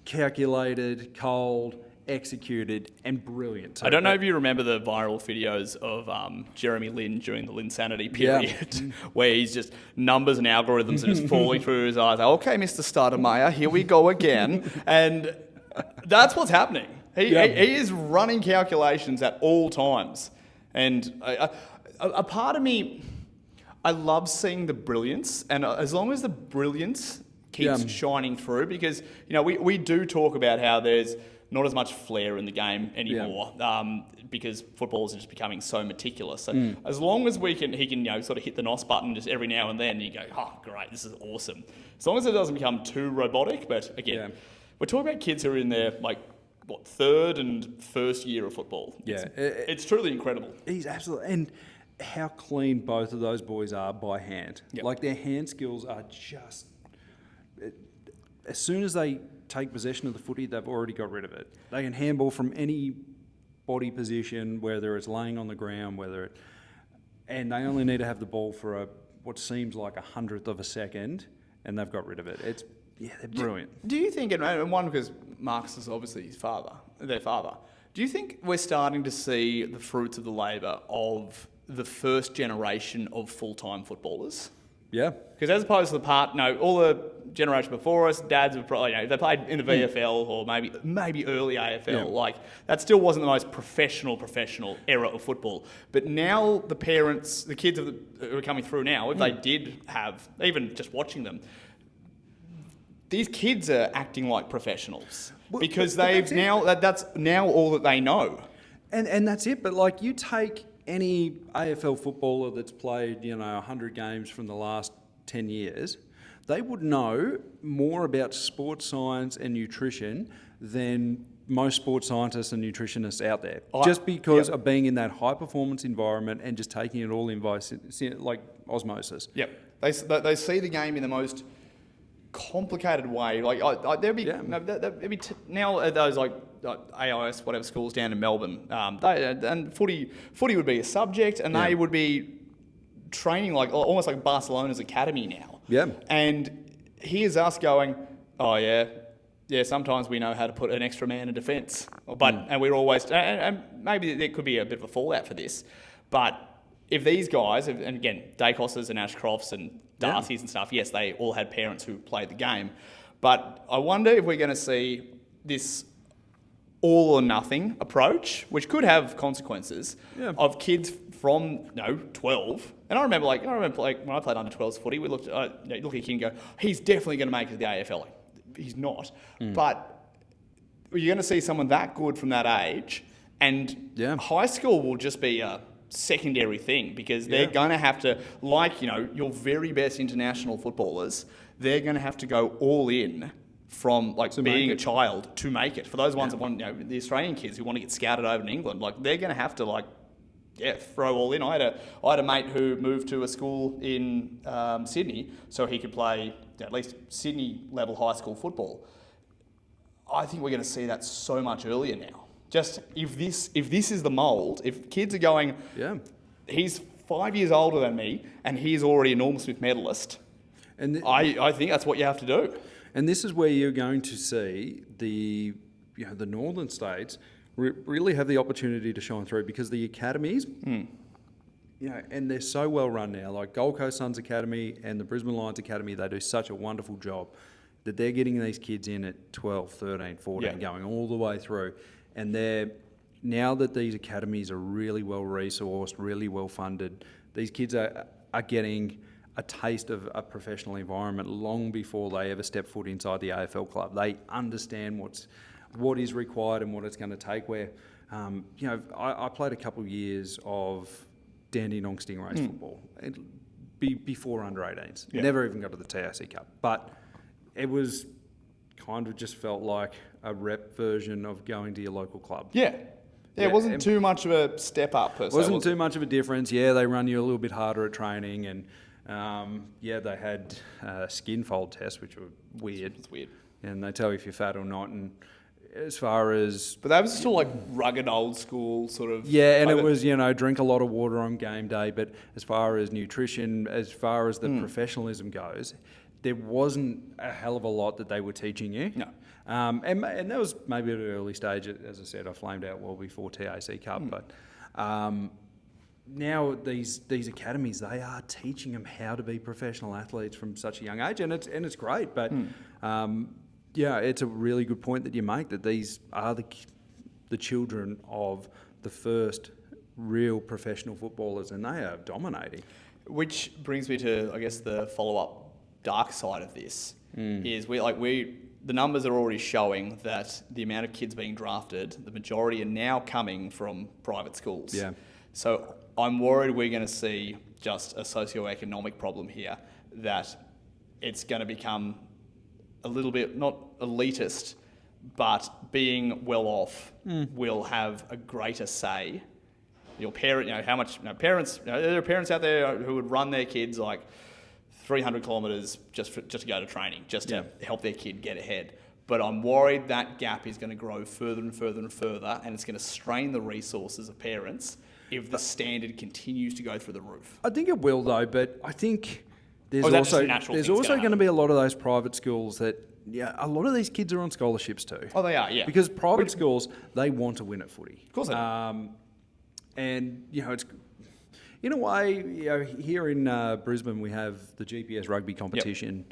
calculated, cold, executed, and brilliant. So I don't know if you remember the viral videos of Jeremy Lin during the Linsanity period, where he's just numbers and algorithms are just falling through his eyes. Okay, Mr. Stoudemire, here we go again. And that's what's happening. He is running calculations at all times. And a part of me, I love seeing the brilliance, and as long as the brilliance keeps shining through, because we do talk about how there's not as much flair in the game anymore, because footballers are just becoming so meticulous. So as long as he can sort of hit the NOS button just every now and then, you go, oh great, this is awesome. As long as it doesn't become too robotic. But again, we're talking about kids who are in their third and first year of football. It's truly incredible. He's absolutely, and how clean both of those boys are by hand. Yep. Their hand skills are just, as soon as they take possession of the footy, they've already got rid of it. They can handball from any body position, whether it's laying on the ground, and they only need to have the ball for what seems like 100th of a second, and they've got rid of it. They're brilliant. Do you think, and one, because Marcus is obviously their father, do you think we're starting to see the fruits of the labour of the first generation of full-time footballers? Yeah. Because as opposed to all the generation before us, dads were probably, they played in the VFL or maybe early AFL. That still wasn't the most professional era of football. But now the parents, the kids who are coming through now, if they did have, even just watching them, these kids are acting like professionals because that's now all that they know. And that's it. But you take any AFL footballer that's played, 100 games from the last 10 years, they would know more about sports science and nutrition than most sports scientists and nutritionists out there. Just because of being in that high-performance environment and just taking it all in by, osmosis. Yep. They see the game in the most complicated way. Now those AIS, whatever schools down in Melbourne, and footy would be a subject, and they would be training almost like Barcelona's academy now. Yeah. And here's us going, oh yeah, sometimes we know how to put an extra man in defence, and we're always, and maybe there could be a bit of a fallout for this, but if these guys, and again, Dacos's and Ashcrofts and Darcy's and stuff, yes, they all had parents who played the game, but I wonder if we're going to see this all or nothing approach, which could have consequences, of kids from 12. And I remember when I played under 12s footy, we looked at you look at a kid and go, he's definitely going to make it to the AFL. He's not, but you're going to see someone that good from that age, and high school will just be a secondary thing because they're going to have to, your very best international footballers, they're going to have to go all in from being a child to make it. For those ones that want, the Australian kids who want to get scouted over in England, they're going to have to throw all in. I had a mate who moved to a school in Sydney so he could play at least Sydney level high school football. I think we're going to see that so much earlier now. Just if this is the mould, if kids are going, he's 5 years older than me and he's already a Norm Smith medalist, and I think that's what you have to do. And this is where you're going to see the northern states really have the opportunity to shine through, because the academies, and they're so well run now, like Gold Coast Suns Academy and the Brisbane Lions Academy, they do such a wonderful job that they're getting these kids in at 12, 13, 14, going all the way through. And now that these academies are really well resourced, really well funded, these kids are getting a taste of a professional environment long before they ever step foot inside the AFL club. They understand what is required and what it's going to take. Where, I played a couple of years of Dandenong Stingrays football before under 18s. Never even got to the TAC Cup, but it was kind of just felt like a rep version of going to your local club. It wasn't too much of a step up per se. Wasn't too much of a difference. They run you a little bit harder at training, and they had skin fold tests, which were weird. It's weird. And they tell you if you're fat or not. And as far as... But that was still rugged old school sort of... Yeah, and it was, drink a lot of water on game day. But as far as nutrition, as far as the professionalism goes, there wasn't a hell of a lot that they were teaching you. No. And that was maybe at an early stage. As I said, I flamed out well before TAC Cup. But now these academies, they are teaching them how to be professional athletes from such a young age, and it's great. But it's a really good point that you make, that these are the children of the first real professional footballers, and they are dominating. Which brings me to, I guess, the follow-up dark side of this is the numbers are already showing that the amount of kids being drafted, the majority are now coming from private schools. Yeah. So I'm worried we're going to see just a socio-economic problem here, that it's going to become a little bit, not elitist, but being well off will have a greater say. Your parent, how much parents, there are parents out there who would run their kids 300 kilometres just to go to training, just to help their kid get ahead. But I'm worried that gap is going to grow further and further and further, and it's going to strain the resources of parents if the standard continues to go through the roof. I think it will, though, but I think there's also going to be a lot of those private schools that, a lot of these kids are on scholarships too. Oh, they are, yeah. Because private schools, they want to win at footy. Of course they do. And, it's... In a way, here in Brisbane, we have the GPS rugby competition,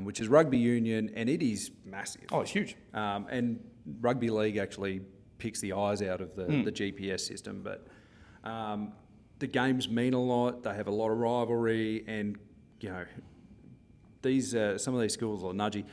which is rugby union, and it is massive. Oh, it's huge. And rugby league actually picks the eyes out of the GPS system. But the games mean a lot. They have a lot of rivalry, and these some of these schools are nudgy.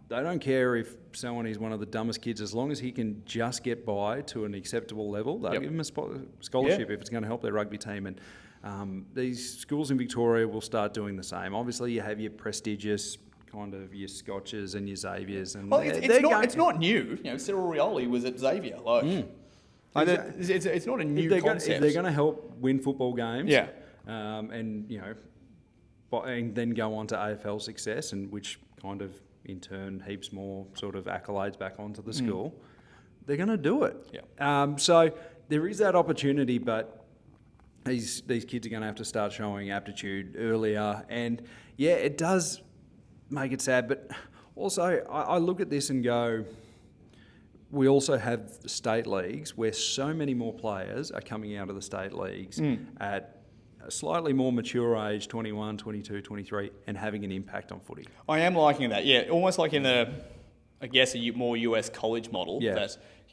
They don't care if someone is one of the dumbest kids, as long as he can just get by to an acceptable level. They'll give him a scholarship if it's going to help their rugby team. And these schools in Victoria will start doing the same. Obviously, you have your prestigious kind of your Scotches and your Xaviers. And it's not new. Cyril Rioli was at Xavier. It's not a new concept. If they're going to help win football games, and then go on to AFL success, and which kind of in turn heaps more sort of accolades back onto the school. they're going to do it. Yeah. So there is that opportunity, but these kids are going to have to start showing aptitude earlier. And yeah, it does make it sad. But also, I look at this and go, we also have state leagues where so many more players are coming out of the state leagues at a slightly more mature age, 21, 22, 23, and having an impact on footy. I am liking that, yeah. Almost like in a more US college model. Yeah.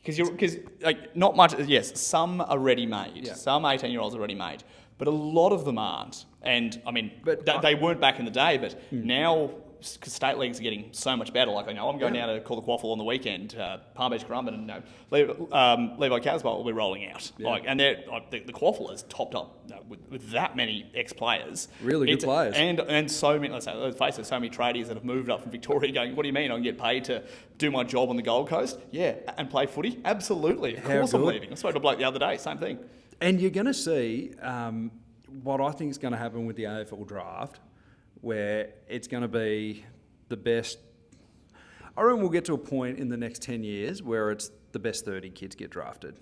Because like not much. Yes, some are ready made. Yeah. Some 18-year-olds are ready made, but a lot of them aren't. And I mean, But they weren't back in the day. But now, because state leagues are getting so much better. Like I know I'm going down to call the Quaffle on the weekend. Palm Beach Currumbin and Levi Casbolt will be rolling out. Yeah. Like, and the Quaffle is topped up with that many ex-players. Really good players. And so many, let's face it, so many tradies that have moved up from Victoria going, what do you mean I can get paid to do my job on the Gold Coast? Yeah, and play footy? Absolutely. Of course I'm leaving. I spoke to a bloke the other day, same thing. And you're going to see what I think is going to happen with the AFL draft, where it's going to be the best. I reckon we'll get to a point in the next 10 years where it's the best 30 kids get drafted.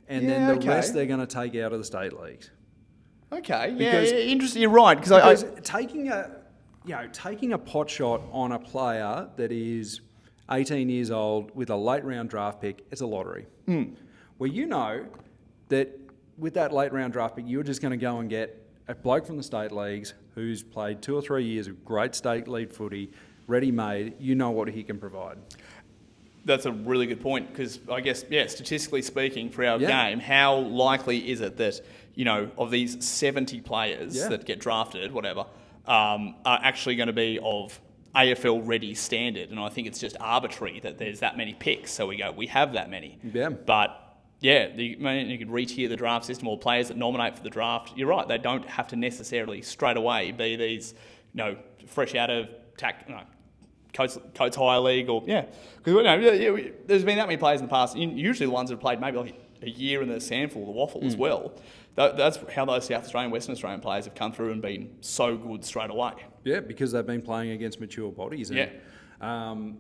And then the rest they're going to take out of the state leagues. Okay, Because- interesting. You're right because taking a pot shot on a player that is 18 years old with a late round draft pick, it's a lottery. Where you know that with that late round draft pick, you're just going to go and get a bloke from the state leagues who's played 2 or 3 years of great state league footy, ready-made. You know what he can provide. That's a really good point because I guess, statistically speaking for our game, how likely is it that, of these 70 players that get drafted, whatever, are actually going to be of AFL ready standard? And I think it's just arbitrary that there's that many picks. So we have that many. Yeah. But you could re-tier the draft system or players that nominate for the draft. You're right, they don't have to necessarily straight away be these, fresh out of Coates Higher League or because there's been that many players in the past. Usually the ones that have played maybe like a year in the SANFL, the Waffle as well. That's how those South Australian, Western Australian players have come through and been so good straight away. Yeah, because they've been playing against mature bodies. And,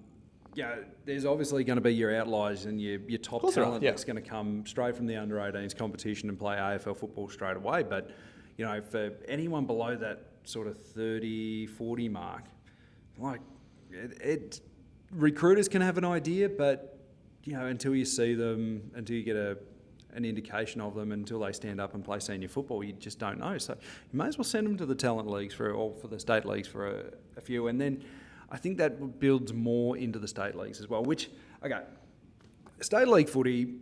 there's obviously going to be your outliers and your top talent that's going to come straight from the under-18s competition and play AFL football straight away. But, for anyone below that sort of 30, 40 mark, like, recruiters can have an idea, but, until you see them, until you get an indication of them, until they stand up and play senior football, you just don't know. So you may as well send them to the talent leagues or for the state leagues for a few, and then I think that builds more into the state leagues as well, state league footy...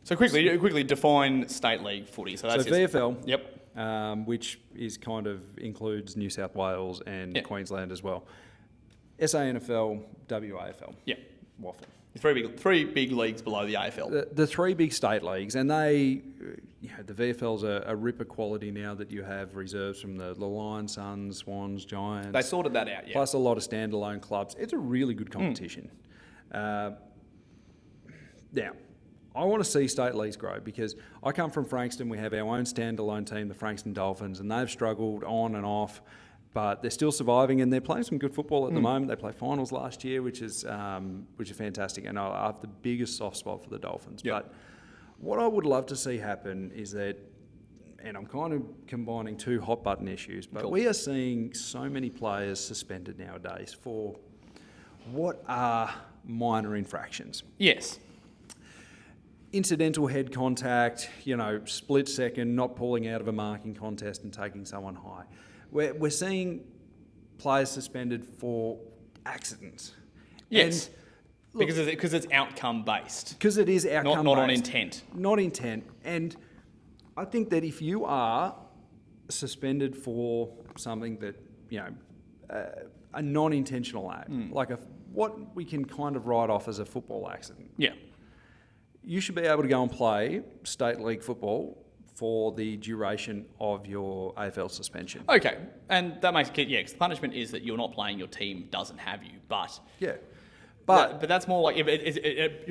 So quickly define state league footy. So that's VFL, yep, which is kind of includes New South Wales and Queensland as well. SANFL, WAFL. Yeah. Waffle. Three big leagues below the AFL. The three big state leagues, and they, the VFL's a ripper quality now that you have reserves from the Lions, Suns, Swans, Giants. They sorted that out, Plus a lot of standalone clubs. It's a really good competition. Now, I want to see state leagues grow because I come from Frankston. We have our own standalone team, the Frankston Dolphins, and they've struggled on and off, but they're still surviving and they're playing some good football at the moment. They played finals last year, which is fantastic, and I have the biggest soft spot for the Dolphins. Yep. But what I would love to see happen is that, and I'm kind of combining two hot button issues, but we are seeing so many players suspended nowadays for what are minor infractions. Yes. Incidental head contact, split second, not pulling out of a marking contest and taking someone high. We're seeing players suspended for accidents. Yes. And because it's outcome based. Because it is outcome based. Not on intent. Not intent. And I think that if you are suspended for something that, a non-intentional act, like what we can kind of write off as a football accident. Yeah. You should be able to go and play state league football for the duration of your AFL suspension. Okay, and that makes it, because the punishment is that you're not playing, your team doesn't have you, but... Yeah. But that's more like, you're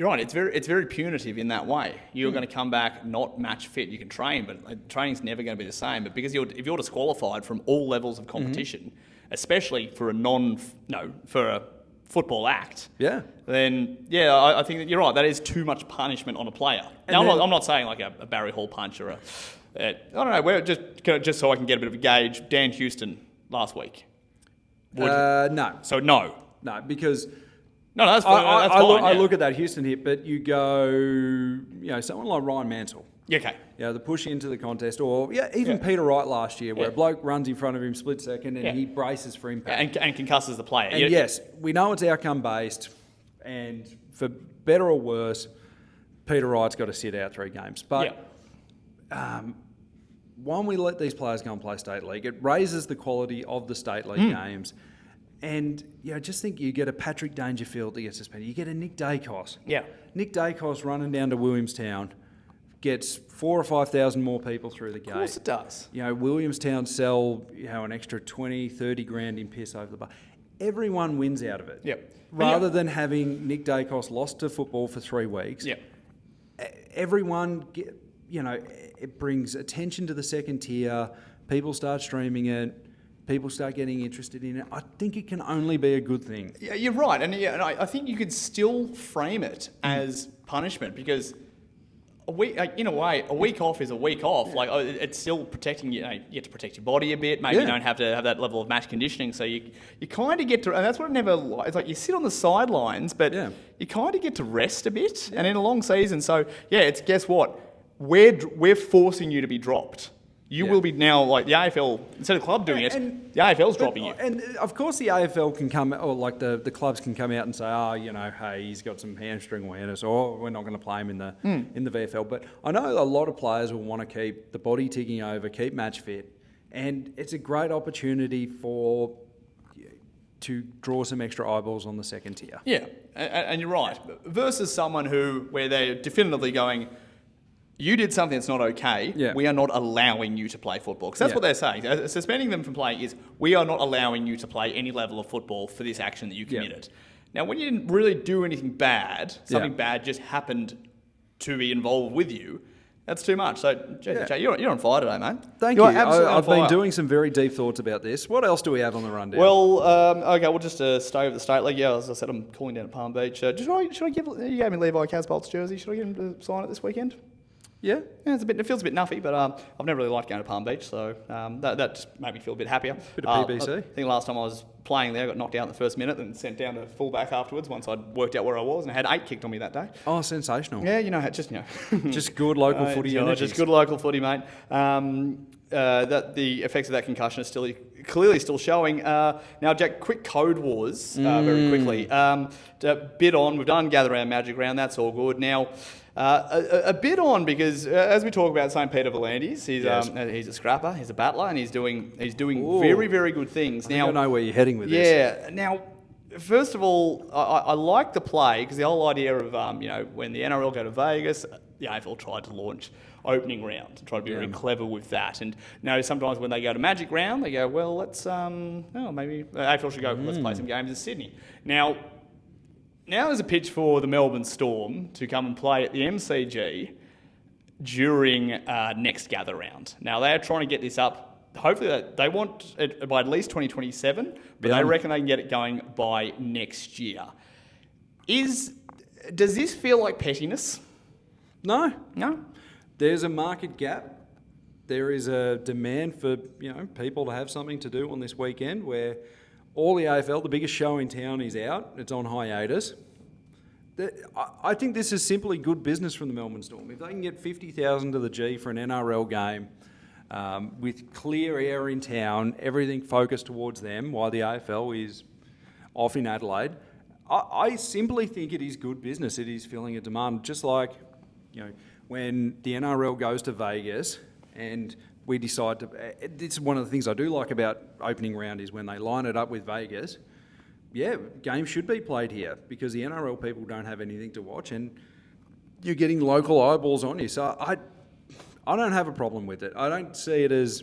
right, it's very punitive in that way. You're going to come back not match fit. You can train, but training's never going to be the same. But because if you're disqualified from all levels of competition, especially for football act, Yeah. then I think that you're right. That is too much punishment on a player. Now, I'm not saying like a Barry Hall punch or I don't know. We're just so I can get a bit of a gauge. Dan Houston last week. No. So no, because no, that's fine. I look at that Houston hit, but you go, someone like Ryan Mansell. Yeah, okay. The push into the contest, or even Peter Wright last year, where a bloke runs in front of him split second and he braces for impact. And concusses the player. And yes, we know it's outcome based, and for better or worse, Peter Wright's got to sit out 3 games. But when we let these players go and play State League, it raises the quality of the State League games. And just think you get a Patrick Dangerfield that gets suspended. You get a Nick Dacos. Yeah. Nick Dacos running down to Williamstown gets 4,000 or 5,000 more people through the gate. Of course it does. Williamstown sell an extra 20, 30 grand in piss over the bar. Everyone wins out of it. Yep. Rather than having Nick Dacos lost to football for 3 weeks. Yep. Everyone, it brings attention to the second tier. People start streaming it. People start getting interested in it. I think it can only be a good thing. Yeah, you're right. And I think you could still frame it as punishment because a week off is a week off. Like it's still protecting you. You get to protect your body a bit. Maybe you don't have to have that level of match conditioning. So you kind of get to, and that's what it never. It's like you sit on the sidelines, but you kind of get to rest a bit. And in a long season, so it's guess what? We're forcing you to be dropped. You will be now, like the AFL, instead of club doing it, the AFL's dropping you. And of course the AFL can come, or like the clubs can come out and say, hey, he's got some hamstring awareness, or we're not going to play him in the VFL. But I know a lot of players will want to keep the body ticking over, keep match fit, and it's a great opportunity to draw some extra eyeballs on the second tier. Yeah, and you're right. Versus someone where they're definitively going, you did something that's not okay. Yeah. We are not allowing you to play football. Because that's what they're saying. Suspending them from playing is, we are not allowing you to play any level of football for this action that you committed. Now, when you didn't really do anything bad, something bad just happened to be involved with you, that's too much. So, Jay, you're on fire today, mate. Thank you. I've been doing some very deep thoughts about this. What else do we have on the rundown? Well, okay, we'll just stay with the State League. Yeah, as I said, I'm calling down at Palm Beach. Should I give... You gave me Levi Casbolt's jersey. Should I get him to sign it this weekend? Yeah, it feels a bit nuffy, but I've never really liked going to Palm Beach, so that just made me feel a bit happier. Bit of PBC. I think last time I was playing there, I got knocked out in the first minute and sent down to fullback afterwards once I'd worked out where I was, and I had 8 kicked on me that day. Oh, sensational. Yeah, just good local footy energies. Just good local footy, mate. That the effects of that concussion are clearly still showing. Now, Jack, quick code wars very quickly. Bit on, we've done Gather Round Magic Round, that's all good. Now, a bit on because as we talk about St. Peter V'landys, he's a scrapper, he's a battler, and he's doing very, very good things. Now, I know where you're heading with this. Yeah. Now, first of all, I like the play because the whole idea of when the NRL go to Vegas, the AFL tried to launch opening round and try to be very clever with that. And sometimes when they go to Magic Round, they go, well, let's maybe the AFL should go. Let's play some games in Sydney. Now there's a pitch for the Melbourne Storm to come and play at the MCG during next Gather Round. Now, they are trying to get this up. Hopefully, they want it by at least 2027, but they reckon they can get it going by next year. Does this feel like pettiness? No. There's a market gap. There is a demand for people to have something to do on this weekend where all the AFL, the biggest show in town, is out. It's on hiatus. I think this is simply good business from the Melbourne Storm. If they can get 50,000 to the G for an NRL game with clear air in town, everything focused towards them while the AFL is off in Adelaide, I simply think it is good business. It is filling a demand. Just like when the NRL goes to Vegas and we decide to... It's one of the things I do like about opening round is when they line it up with Vegas. Yeah, games should be played here because the NRL people don't have anything to watch and you're getting local eyeballs on you. So I don't have a problem with it. I don't see it as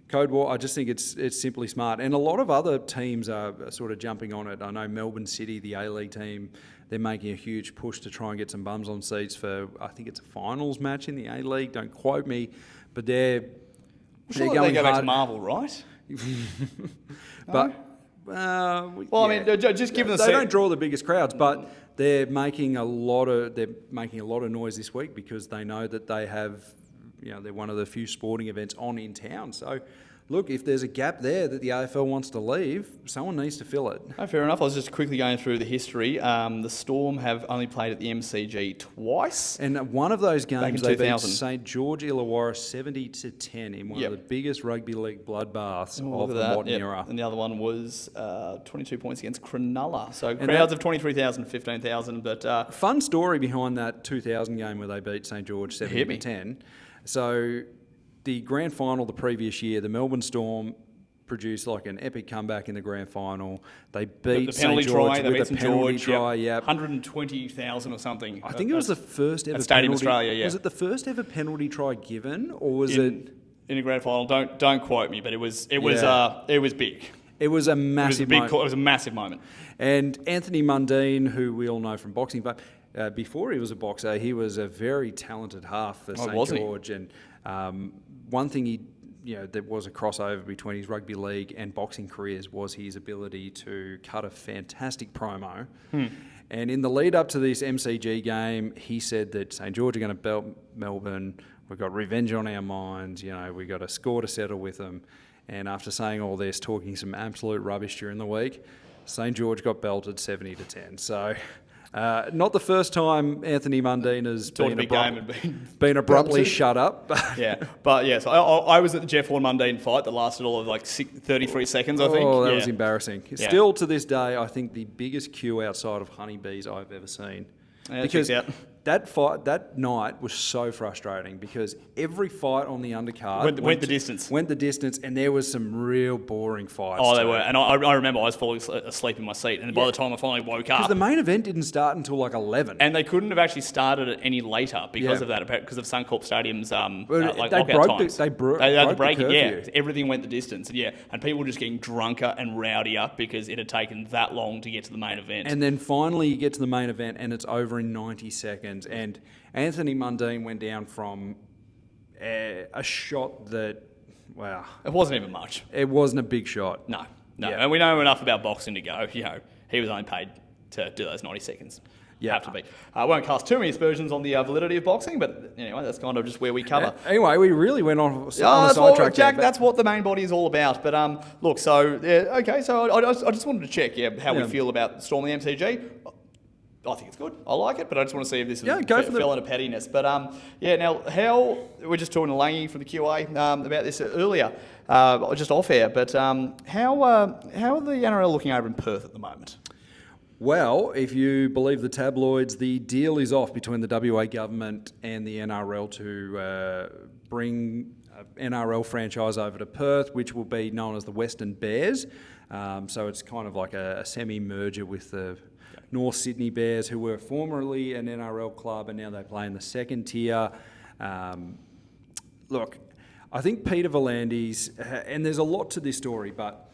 code war. I just think it's simply smart. And a lot of other teams are sort of jumping on it. I know Melbourne City, the A-League team, they're making a huge push to try and get some bums on seats for, I think it's a finals match in the A-League. Don't quote me, but they're going they go hard. Back to Marvel, right? But Well, I mean, just given the they don't draw the biggest crowds, but they're making a lot of noise this week because they know that they have, they're one of the few sporting events on in town. So, look, if there's a gap there that the AFL wants to leave, someone needs to fill it. Oh, fair enough. I was just quickly going through the history. The Storm have only played at the MCG twice. And one of those games, they beat 2000. St George Illawarra 70-10 in one of the biggest rugby league bloodbaths of the modern era. And the other one was 22 points against Cronulla. So crowds of 23,000, 15,000. But fun story behind that 2000 game where they beat St George 70-10. So the grand final the previous year, the Melbourne Storm produced like an epic comeback in the grand final. They beat St George with a penalty try. Yep. 120,000 or something. I think it was the first ever Stadium penalty. Australia, yeah. Was it the first ever penalty try given, or was it in a grand final? Don't quote me, but it was big. It was a massive moment. It was a massive moment. And Anthony Mundine, who we all know from boxing, but before he was a boxer, he was a very talented half for St George. And one thing that was a crossover between his rugby league and boxing careers was his ability to cut a fantastic promo. And in the lead up to this MCG game, he said that St George are going to belt Melbourne. We've got revenge on our minds. We've got a score to settle with them. And after saying all this, talking some absolute rubbish during the week, St George got belted 70-10. So not the first time Anthony Mundine has been abruptly shut up. So I was at the Jeff Horn Mundine fight that lasted all of 33 seconds, I think. Oh, that was embarrassing. Yeah. Still to this day, I think the biggest queue outside of honeybees I've ever seen. Yeah, because that night was so frustrating because every fight on the undercard went the distance, and there was some real boring fights. Oh, they were, and I remember I was falling asleep in my seat, and by the time I finally woke up, because the main event didn't start until 11, and they couldn't have actually started it any later because of that, because of Suncorp Stadium's they broke the curfew. Everything went the distance, and people were just getting drunker and rowdier because it had taken that long to get to the main event. And then finally you get to the main event, and it's over in 90 seconds. And Anthony Mundine went down from a shot that, wow. It wasn't even much. It wasn't a big shot. No. And we know enough about boxing to go, he was only paid to do those 90 seconds. Have to be. I won't cast too many aspersions on the validity of boxing, but anyway, that's kind of just where we cover. Anyway, we really went on a sidetrack. Jack, that's what the main body is all about. But look, so I just wanted to check how we feel about storming the MCG. I think it's good. I like it, but I just want to see if this fell into pettiness. But now how we're just talking to Langy from the QA about this earlier, just off air. But how are the NRL looking over in Perth at the moment? Well, if you believe the tabloids, the deal is off between the WA government and the NRL to bring an NRL franchise over to Perth, which will be known as the Western Bears. So it's kind of like a semi-merger with the North Sydney Bears, who were formerly an NRL club and now they play in the second tier. Look, I think Peter V'landys, and there's a lot to this story, but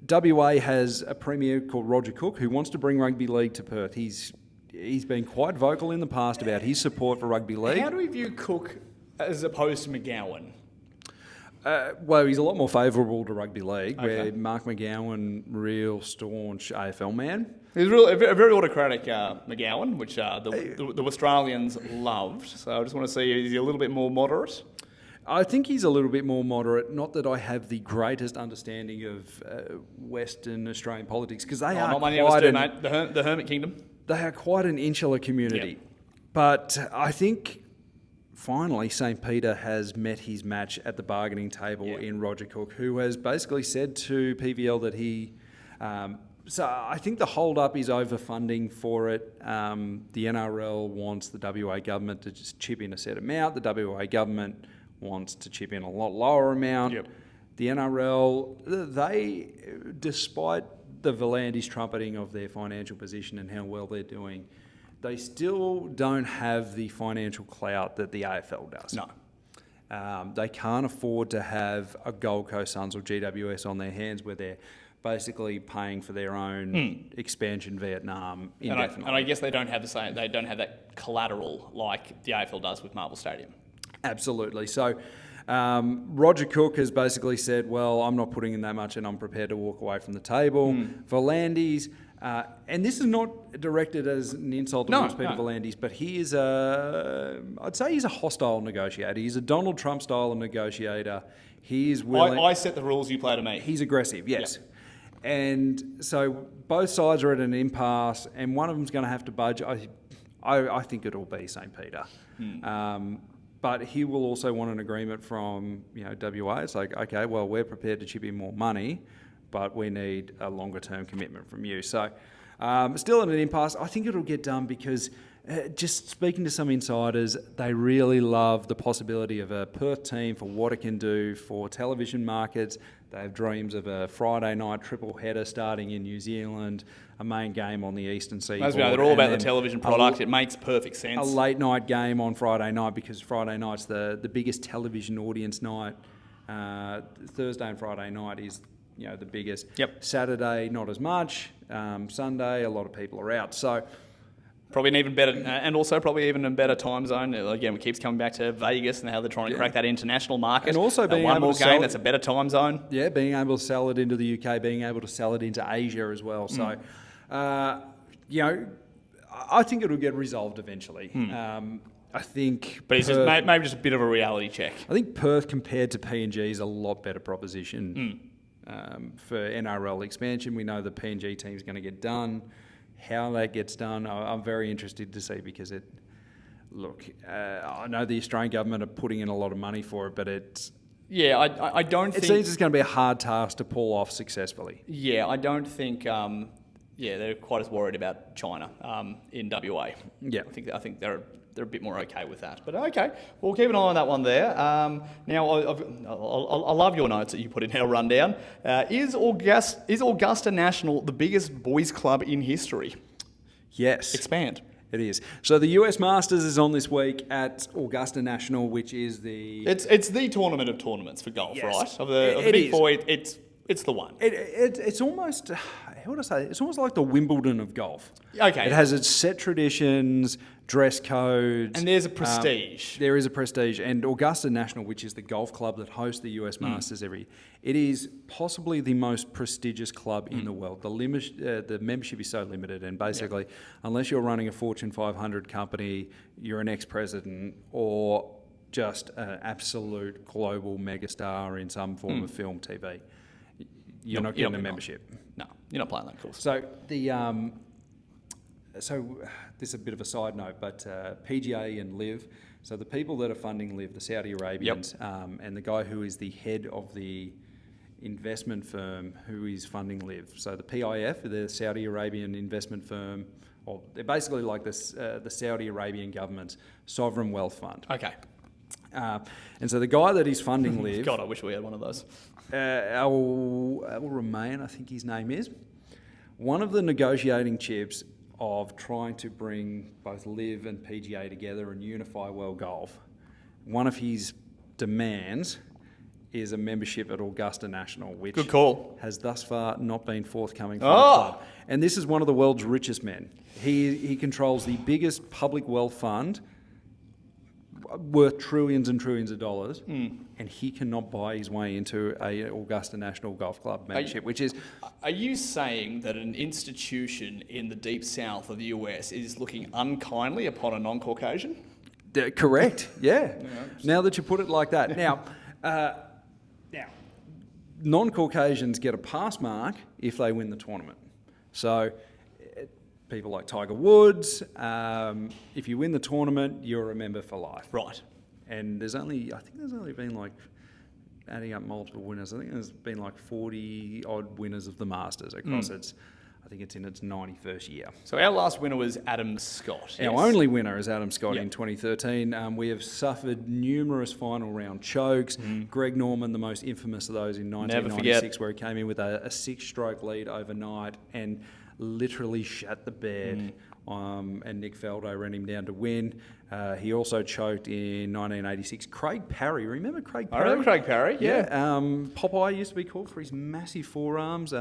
WA has a premier called Roger Cook who wants to bring rugby league to Perth. He's been quite vocal in the past about his support for rugby league. How do we view Cook as opposed to McGowan? Well, he's a lot more favourable to rugby league, where Mark McGowan, real staunch AFL man. He's a very autocratic McGowan, which the Australians loved. So I just want to see, is he a little bit more moderate? I think he's a little bit more moderate. Not that I have the greatest understanding of Western Australian politics, because they are quite the Hermit Kingdom. They are quite an insular community. But I think finally St. Peter has met his match at the bargaining table in Roger Cook, who has basically said to PVL that he... So I think the hold-up is overfunding for it. The NRL wants the WA government to just chip in a set amount. The WA government wants to chip in a lot lower amount. The NRL, they, despite the V'landys trumpeting of their financial position and how well they're doing, they still don't have the financial clout that the AFL does. No. They can't afford to have a Gold Coast Suns or GWS on their hands where they're basically paying for their own expansion Vietnam indefinitely. And I guess they don't have that collateral like the AFL does with Marvel Stadium. Absolutely. So Roger Cook has basically said, well, I'm not putting in that much and I'm prepared to walk away from the table. Volandis, and this is not directed as an insult towards Peter Volandis, but he is I'd say he's a hostile negotiator. He's a Donald Trump style of negotiator. He is willing. I set the rules, you play to me. He's aggressive, yes. Yep. And so both sides are at an impasse, and one of them's going to have to budge. I think it'll be St. Peter. But he will also want an agreement from WA. It's like, okay, well, we're prepared to chip in more money, but we need a longer term commitment from you. So still in an impasse. I think it'll get done because just speaking to some insiders, they really love the possibility of a Perth team for what it can do for television markets. They have dreams of a Friday night triple header starting in New Zealand, a main game on the Eastern Seaboard. As we know, they're all about the television product. It makes perfect sense. A late night game on Friday night because Friday night's the biggest television audience night. Thursday and Friday night is the biggest. Yep. Saturday, not as much. Sunday, a lot of people are out. So probably an even better, and also probably even a better time zone. Again, it keeps coming back to Vegas and how they're trying to crack that international market. And also being one able more to game that's a better time zone. Yeah, being able to sell it into the UK, being able to sell it into Asia as well. So, I think it'll get resolved eventually. I think, but it's just maybe just a bit of a reality check. I think Perth compared to PNG is a lot better proposition for NRL expansion. We know the PNG team's going to get done. How that gets done, I'm very interested to see because I know the Australian government are putting in a lot of money for it, but I don't think... It seems it's going to be a hard task to pull off successfully. Yeah, I don't think... they're quite as worried about China in WA. Yeah. I think they're a bit more okay with that. But okay, we'll keep an eye on that one there. Now, I love your notes that you put in our rundown. Is Augusta National the biggest boys' club in history? Yes. Expand. It is. So the US Masters is on this week at Augusta National, which is the... It's the tournament of tournaments for golf, yes. right? Of the Big Four, it's the one. It's almost... How would I say? It's almost like the Wimbledon of golf. Okay. It has its set traditions, dress codes. And there's a prestige. There is a prestige. And Augusta National, which is the golf club that hosts the US Masters every year, it is possibly the most prestigious club in the world. The membership is so limited, and basically, unless you're running a Fortune 500 company, you're an ex-president or just an absolute global megastar in some form of film, TV. You're not getting a membership. No, you're not playing that course. So this is a bit of a side note, but PGA and LIV. So the people that are funding LIV, the Saudi Arabians, and the guy who is the head of the investment firm who is funding LIV. So the PIF, the Saudi Arabian investment firm, or they're basically like this, the Saudi Arabian government's sovereign wealth fund. Okay. And so the guy that is funding LIV... God, I wish we had one of those. Al Ramain, I think his name is, one of the negotiating chips of trying to bring both LIV and PGA together and unify world golf. One of his demands is a membership at Augusta National, which good call. Has thus far not been forthcoming from the club. And this is one of the world's richest men. He controls the biggest public wealth fund worth trillions and trillions of dollars, and he cannot buy his way into a Augusta National Golf Club membership, which is... Are you saying that an institution in the deep south of the US is looking unkindly upon a non-Caucasian? Correct, yeah. Now that you put it like that. Now, non-Caucasians get a pass mark if they win the tournament. So... people like Tiger Woods, if you win the tournament, you're a member for life. Right. And I think there's only been like, adding up multiple winners, I think there's been like 40 odd winners of the Masters across I think it's in its 91st year. So our last winner was Adam Scott. Our only winner is Adam Scott in 2013. We have suffered numerous final round chokes. Greg Norman, the most infamous of those in 1996, where he came in with a 6-stroke lead overnight and literally shat the bed, and Nick Faldo ran him down to win. He also choked in 1986. Craig Parry, remember Craig Parry? I remember Craig Parry, yeah. Popeye used to be called for his massive forearms.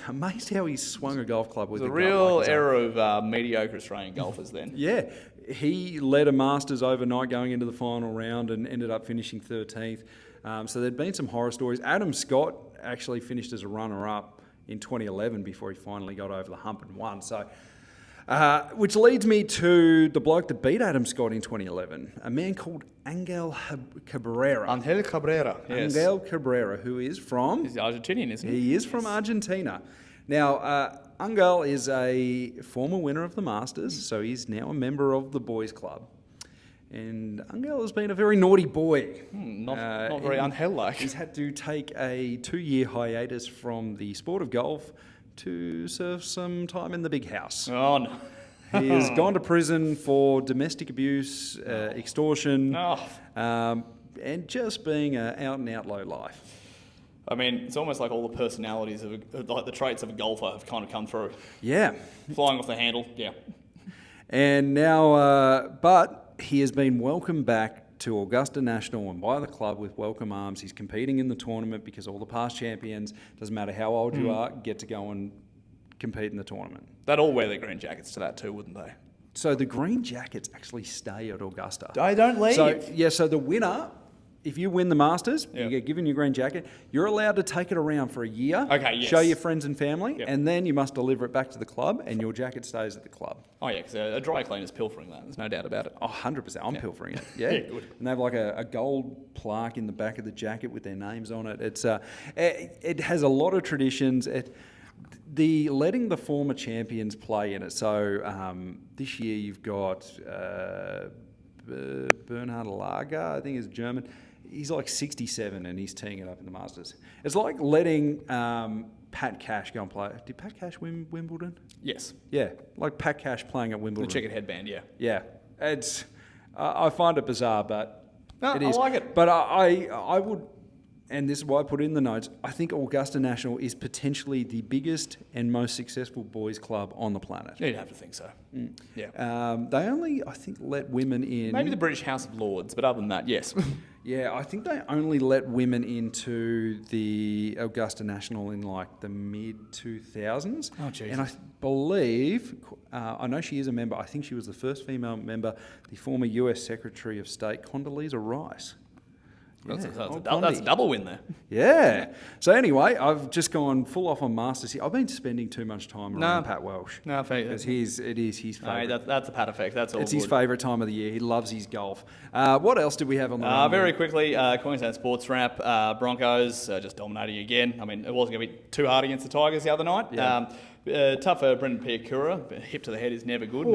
Amazed how he swung a golf club with It was a a real gut like era of mediocre Australian golfers then. Yeah, he led a Masters overnight going into the final round and ended up finishing 13th. So there'd been some horror stories. Adam Scott actually finished as a runner-up in 2011 before he finally got over the hump and won. So, which leads me to the bloke that beat Adam Scott in 2011, a man called Angel Cabrera. Angel Cabrera, yes. Angel Cabrera, who is from... He's Argentinian, isn't he? He is from Argentina. Now, Angel is a former winner of the Masters, so he's now a member of the boys' club. And Angel has been a very naughty boy. Not very Angel-like. He's had to take a 2-year hiatus from the sport of golf to serve some time in the big house. Oh, no. He has gone to prison for domestic abuse, extortion, and just being an out-and-out low life. I mean, it's almost like all the personalities like the traits of a golfer have kind of come through. Yeah. Flying off the handle, yeah. And now, but he has been welcomed back to Augusta National and by the club with welcome arms. He's competing in the tournament because all the past champions, doesn't matter how old you are, get to go and compete in the tournament. They'd all wear their green jackets to that too, wouldn't they? So the green jackets actually stay at Augusta. They don't leave. So the winner, if you win the Masters, you get given your green jacket, you're allowed to take it around for a year, show your friends and family, and then you must deliver it back to the club and your jacket stays at the club. Oh, yeah, because a dry cleaner's pilfering that. There's no doubt about it. Oh, 100%. I'm pilfering it. Yeah. Good. And they have like a gold plaque in the back of the jacket with their names on it. It's it has a lot of traditions. The letting the former champions play in it. So this year you've got Bernhard Lager, I think is German. He's like 67 and he's teeing it up in the Masters. It's like letting Pat Cash go and play. Did Pat Cash win Wimbledon? Yes. Yeah, like Pat Cash playing at Wimbledon. The checkered headband, yeah. Yeah, it's. I find it bizarre, but it is. I like it. But I would, and this is why I put it in the notes. I think Augusta National is potentially the biggest and most successful boys' club on the planet. You'd have to think so. Yeah. They only, I think, let women in. Maybe the British House of Lords, but other than that, yes. Yeah, I think they only let women into the Augusta National in like the mid-2000s. Oh, Jesus. And I believe, I know she is a member, I think she was the first female member, the former US Secretary of State, Condoleezza Rice. That's a double win there. Yeah. So anyway, I've just gone full off on Masters here. I've been spending too much time around Pat Welsh. No, fair. Because it is his favourite. No, that's a Pat effect. That's all. It's his favourite time of the year. He loves his golf. What else did we have on the run? Very quickly, Queensland Sports Wrap. Broncos just dominating again. I mean, it wasn't going to be too hard against the Tigers the other night. Yeah. Tough for Brendan Piakura, but hip to the head is never good.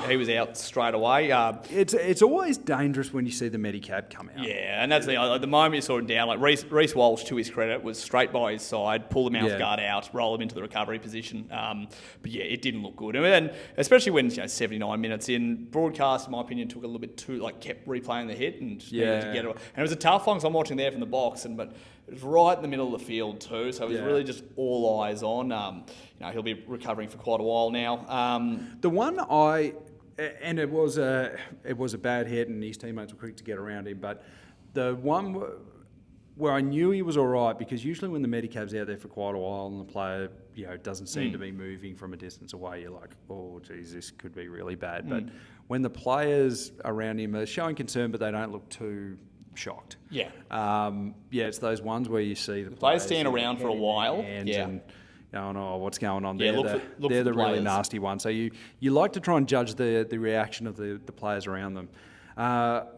He was out straight away. It's always dangerous when you see the Medicab come out. Yeah, and that's the thing. Like, the moment you saw him down, like Reece Walsh, to his credit, was straight by his side, pull the mouth guard out, roll him into the recovery position. But yeah, it didn't look good. And especially when 79 minutes in, broadcast, in my opinion, took a little bit too, kept replaying the hit and needed to get it. And it was a tough one because I'm watching there from the box, but it was right in the middle of the field too, so it was really just all eyes on. He'll be recovering for quite a while now. The one and it was a bad hit, and his teammates were quick to get around him. But the one where I knew he was all right, because usually when the Medicab's out there for quite a while and the player doesn't seem to be moving from a distance away, you're like, oh geez, this could be really bad. But when the players around him are showing concern, but they don't look too shocked. Yeah. It's those ones where you see the players stand around for a while. And going, oh, what's going on? Yeah, they're the really nasty ones. So you like to try and judge the reaction of the players around them.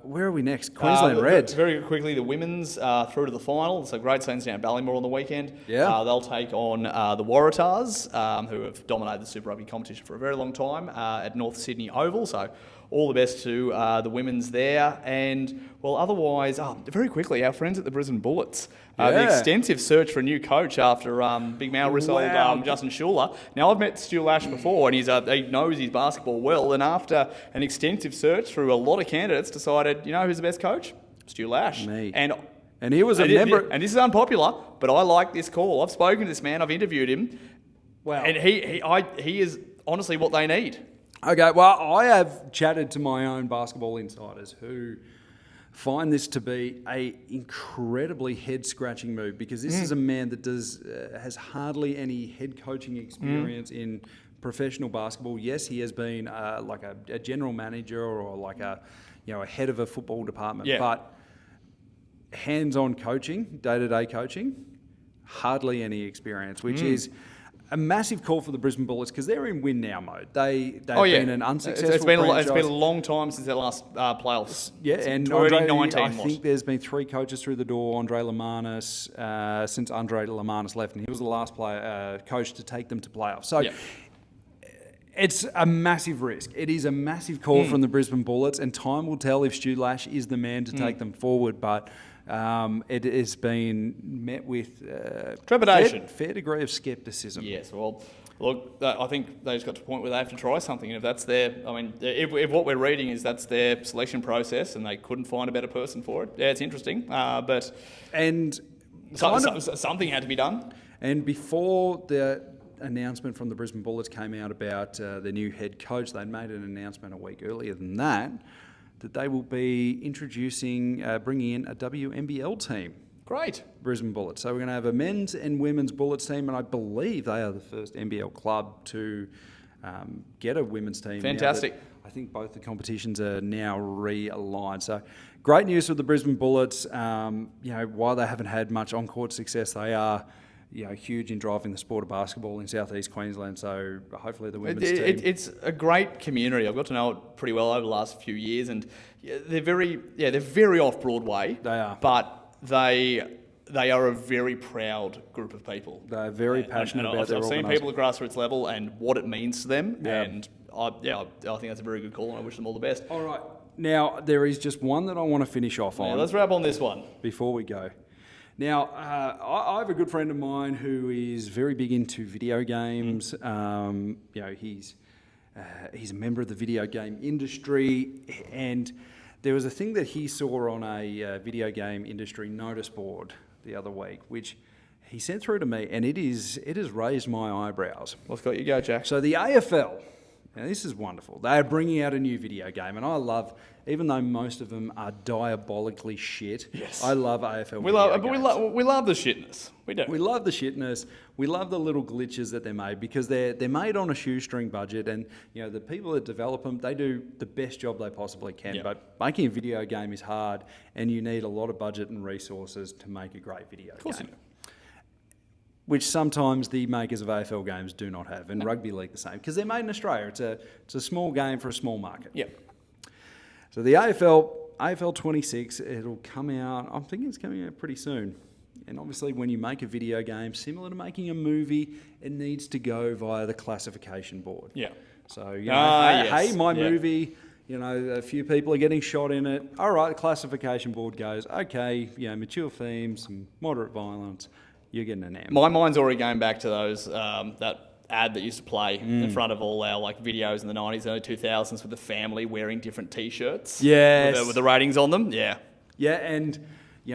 Where are we next? Queensland Reds. Very quickly, the women's through to the final. So great scenes down at Ballymore on the weekend. Yeah. They'll take on the Waratahs, who have dominated the Super Rugby competition for a very long time at North Sydney Oval. So all the best to the women's there. And, well, otherwise, very quickly, our friends at the Brisbane Bullets. The extensive search for a new coach after Big Maori sold Justin Schuller. Now, I've met Stu Lash before, and he knows his basketball well. And after an extensive search through a lot of candidates, decided, who's the best coach? Stu Lash. Me. And he was a member. And this is unpopular, but I like this call. I've spoken to this man. I've interviewed him. Wow. And he is honestly what they need. Okay, well, I have chatted to my own basketball insiders who find this to be a incredibly head-scratching move, because this is a man that has hardly any head coaching experience in professional basketball. Yes, he has been like a general manager or like a head of a football department, but hands-on coaching, day-to-day coaching, hardly any experience, which is a massive call for the Brisbane Bullets, because they're in win-now mode. They've been an unsuccessful franchise. It's been a long time since their last playoffs. Yeah, it's and 2019 I think there's been 3 coaches through the door. Andre Lamanis, since Andre Lamanis left, and he was the last coach to take them to playoffs. So it's a massive risk. It is a massive call from the Brisbane Bullets, and time will tell if Stu Lash is the man to take them forward. But it has been met with trepidation, fair degree of scepticism. Yes, well, look, I think they just got to a point where they have to try something. And if that's if what we're reading is that's their selection process, and they couldn't find a better person for it, it's interesting. But something had to be done. And before the announcement from the Brisbane Bullets came out about the new head coach, they made an announcement a week earlier than that they will be introducing, bringing in a WNBL team. Great. Brisbane Bullets. So we're going to have a men's and women's Bullets team, and I believe they are the first NBL club to get a women's team. Fantastic. I think both the competitions are now realigned. So great news for the Brisbane Bullets. While they haven't had much on-court success, they are huge in driving the sport of basketball in southeast Queensland. So hopefully the women's team. It's a great community. I've got to know it pretty well over the last few years, and they're very off Broadway. They are, but they are a very proud group of people. They're very passionate about their organisation. I've seen people at grassroots level and what it means to them, and I think that's a very good call, and I wish them all the best. All right. Now, there is just one that I want to finish off on. Let's wrap on this one before we go. Now, I have a good friend of mine who is very big into video games. He's a member of the video game industry, and there was a thing that he saw on a video game industry notice board the other week, which he sent through to me, and it has raised my eyebrows. What's got you go, Jack? So the AFL. Now, this is wonderful. They are bringing out a new video game, and I love, even though most of them are diabolically shit, I love AFL we love the shitness. We do. We love the shitness. We love the little glitches that they're made, because they're made on a shoestring budget, and the people that develop them, they do the best job they possibly can. Yeah. But making a video game is hard, and you need a lot of budget and resources to make a great video game. Of course you do. Which sometimes the makers of AFL games do not have, and rugby league the same, because they're made in Australia. It's a small game for a small market. Yep. So the AFL 26, it'll come out. I'm thinking it's coming out pretty soon. And obviously, when you make a video game, similar to making a movie, it needs to go via the classification board. Yeah. So hey, my movie. A few people are getting shot in it. All right, the classification board goes, okay, mature themes, some moderate violence. You're getting an M. My mind's already going back to those that ad that used to play in front of all our videos in the 90s, early 2000s, with the family wearing different T-shirts. Yes. With the ratings on them. Yeah. Yeah, and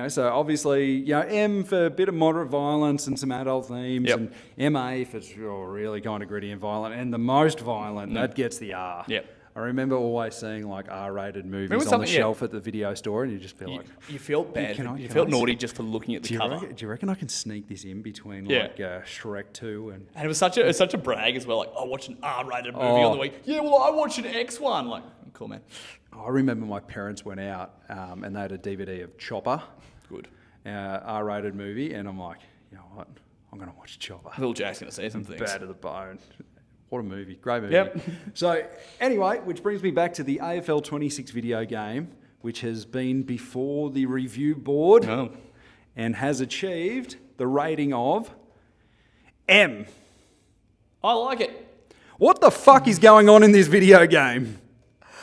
so obviously M for a bit of moderate violence and some adult themes, and MA for really kind of gritty and violent, and the most violent that gets the R. Yep. I remember always seeing R-rated movies on the shelf at the video store, and you just feel you felt bad. You felt naughty just for looking at the cover. Do you reckon I can sneak this in between Shrek 2 and it was such a brag as well. Like, I watched an R-rated movie on the week. Yeah, well, I watched an X one. Like, cool, man. I remember my parents went out and they had a DVD of Chopper. Good. R-rated movie, and I'm like, you know what? I'm going to watch Chopper. Little Jack's going to say some things. Bad to the bone. What a movie. Great movie. Yep. So, anyway, which brings me back to the AFL 26 video game, which has been before the review board and has achieved the rating of M. I like it. What the fuck is going on in this video game?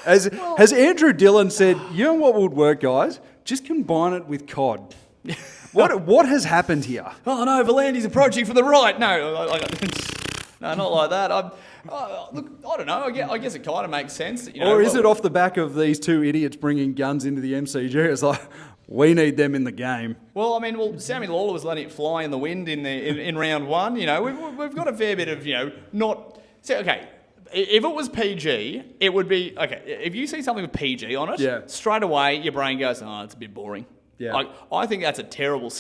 Has Andrew Dillon said, you know what would work, guys? Just combine it with COD. What has happened here? Oh, no, Volandi's approaching from the right. No, no, not like that. Look, I don't know. I guess it kind of makes sense. Or is it off the back of these two idiots bringing guns into the MCG? It's like, we need them in the game. Well, Sammy Lawler was letting it fly in the wind in round one. We've got a fair bit of, not... So, okay, If it was PG, it would be okay. If you see something with PG on it, Yeah. straight away your brain goes, "Oh, it's a bit boring." Yeah. Like I think that's a terrible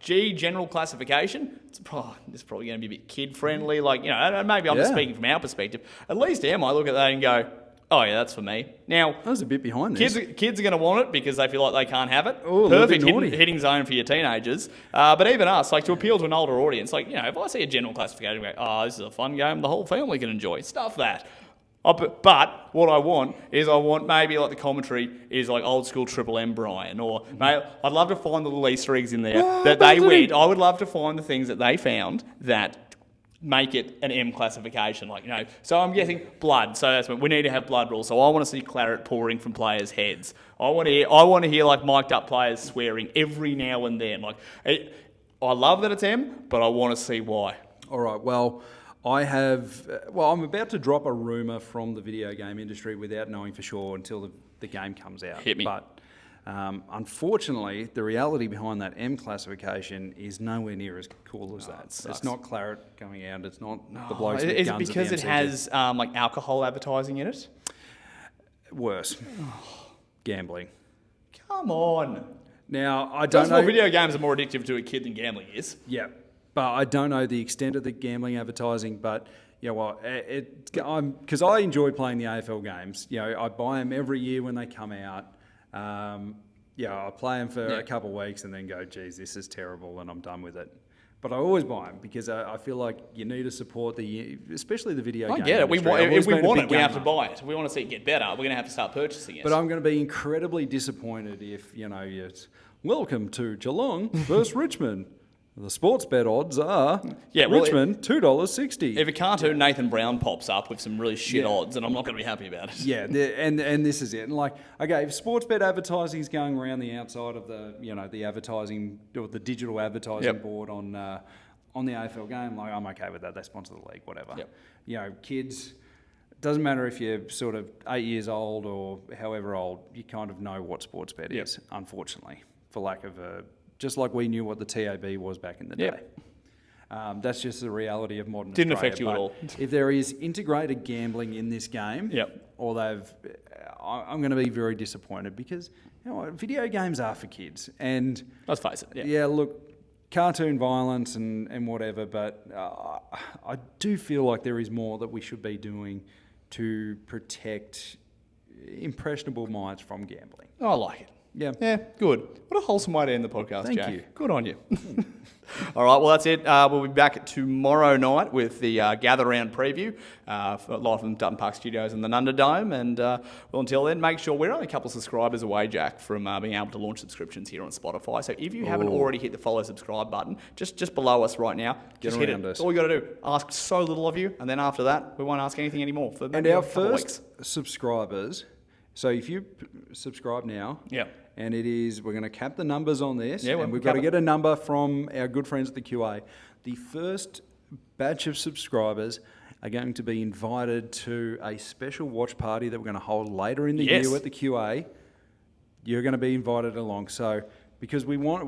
G general classification. It's probably going to be a bit kid friendly. Like and maybe I'm just Yeah. speaking from our perspective. At least Em, I look at that and go, "Oh yeah, that's for me." Now I was a bit behind this. kids are going to want it because they feel like they can't have it. Oh, a little bit Perfect naughty. hitting zone for your teenagers. But even us, like to appeal to an older audience, like if I see a general classification, I go, "Oh, this is a fun game. The whole family can enjoy." Stuff that. But what I want maybe like the commentary is like old school Triple M Brian, or mate, I'd love to find the little Easter eggs in there that they went. I would love to find the things that they found that make it an M classification, So I'm guessing blood. So that's when we need to have blood rules. So I want to see claret pouring from players' heads. I want to hear like mic'd up players swearing every now and then. I love that it's M, but I want to see why. All right, well, I'm about to drop a rumour from the video game industry without knowing for sure until the game comes out. Hit me. But unfortunately, the reality behind that M classification is nowhere near as cool as that. It's not claret going out. It's not the blokes with Is it guns because at it the has like alcohol advertising in it? Worse. Gambling. Come on. Now, I don't First of all, know... video games are more addictive to a kid than gambling is. Yeah, but I don't know the extent of the gambling advertising. But because I enjoy playing the AFL games. I buy them every year when they come out. I play them for a couple of weeks and then go, geez, this is terrible, and I'm done with it. But I always buy them because I feel like you need to support especially the video game I get it. industry. If we want it, we big have to gamer. buy it. If we want to see it get better, we're going to have to start purchasing it. But I'm going to be incredibly disappointed if it's welcome to Geelong versus Richmond. The sports bet odds are Richmond $2.60. If a cartoon Nathan Brown pops up with some really shit odds, and I'm not going to be happy about it. Yeah, and this is it. And if sports bet advertising is going around the outside of the advertising or the digital advertising board on the AFL game, I'm okay with that. They sponsor the league, whatever. Yep. Kids. It doesn't matter if you're sort of 8 years old or however old. You kind of know what sports bet is, unfortunately, for lack of a. Just like we knew what the TAB was back in the day. That's just the reality of modern Didn't Australia. affect you at all. If there is integrated gambling in this game, or I'm going to be very disappointed because video games are for kids. And let's face it. Yeah, look, cartoon violence and whatever, but I do feel like there is more that we should be doing to protect impressionable minds from gambling. I like it. Yeah, good. What a wholesome way to end the podcast, Thank Jack. you. Good on you. All right, well, that's it. We'll be back tomorrow night with the Gather Round preview live from Dutton Park Studios and the Nunda Dome. And until then, make sure we're only a couple of subscribers away, Jack, from being able to launch subscriptions here on Spotify. So if you haven't already hit the follow subscribe button, just below us right now, just hit it. That's all you got to do. Ask so little of you, and then after that, we won't ask anything anymore for maybe our a couple of first subscribers. So if you subscribe now, and we're going to cap the numbers on this, and we've got to get a number from our good friends at the QA. The first batch of subscribers are going to be invited to a special watch party that we're going to hold later in the year at the QA. You're going to be invited along. So because we want to.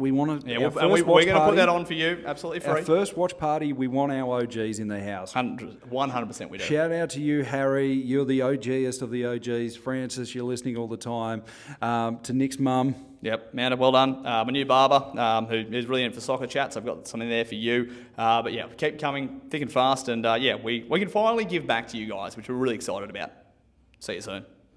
Yeah, we're going to put that on for you, absolutely free. Our first watch party, we want our OGs in the house. 100% we do. Shout out to you, Harry. You're the OGest of the OGs. Francis, you're listening all the time. To Nick's mum. Yep, Amanda, well done. My new barber, who is really in for soccer chats. I've got something there for you. But yeah, keep coming thick and fast. And we can finally give back to you guys, which we're really excited about. See you soon.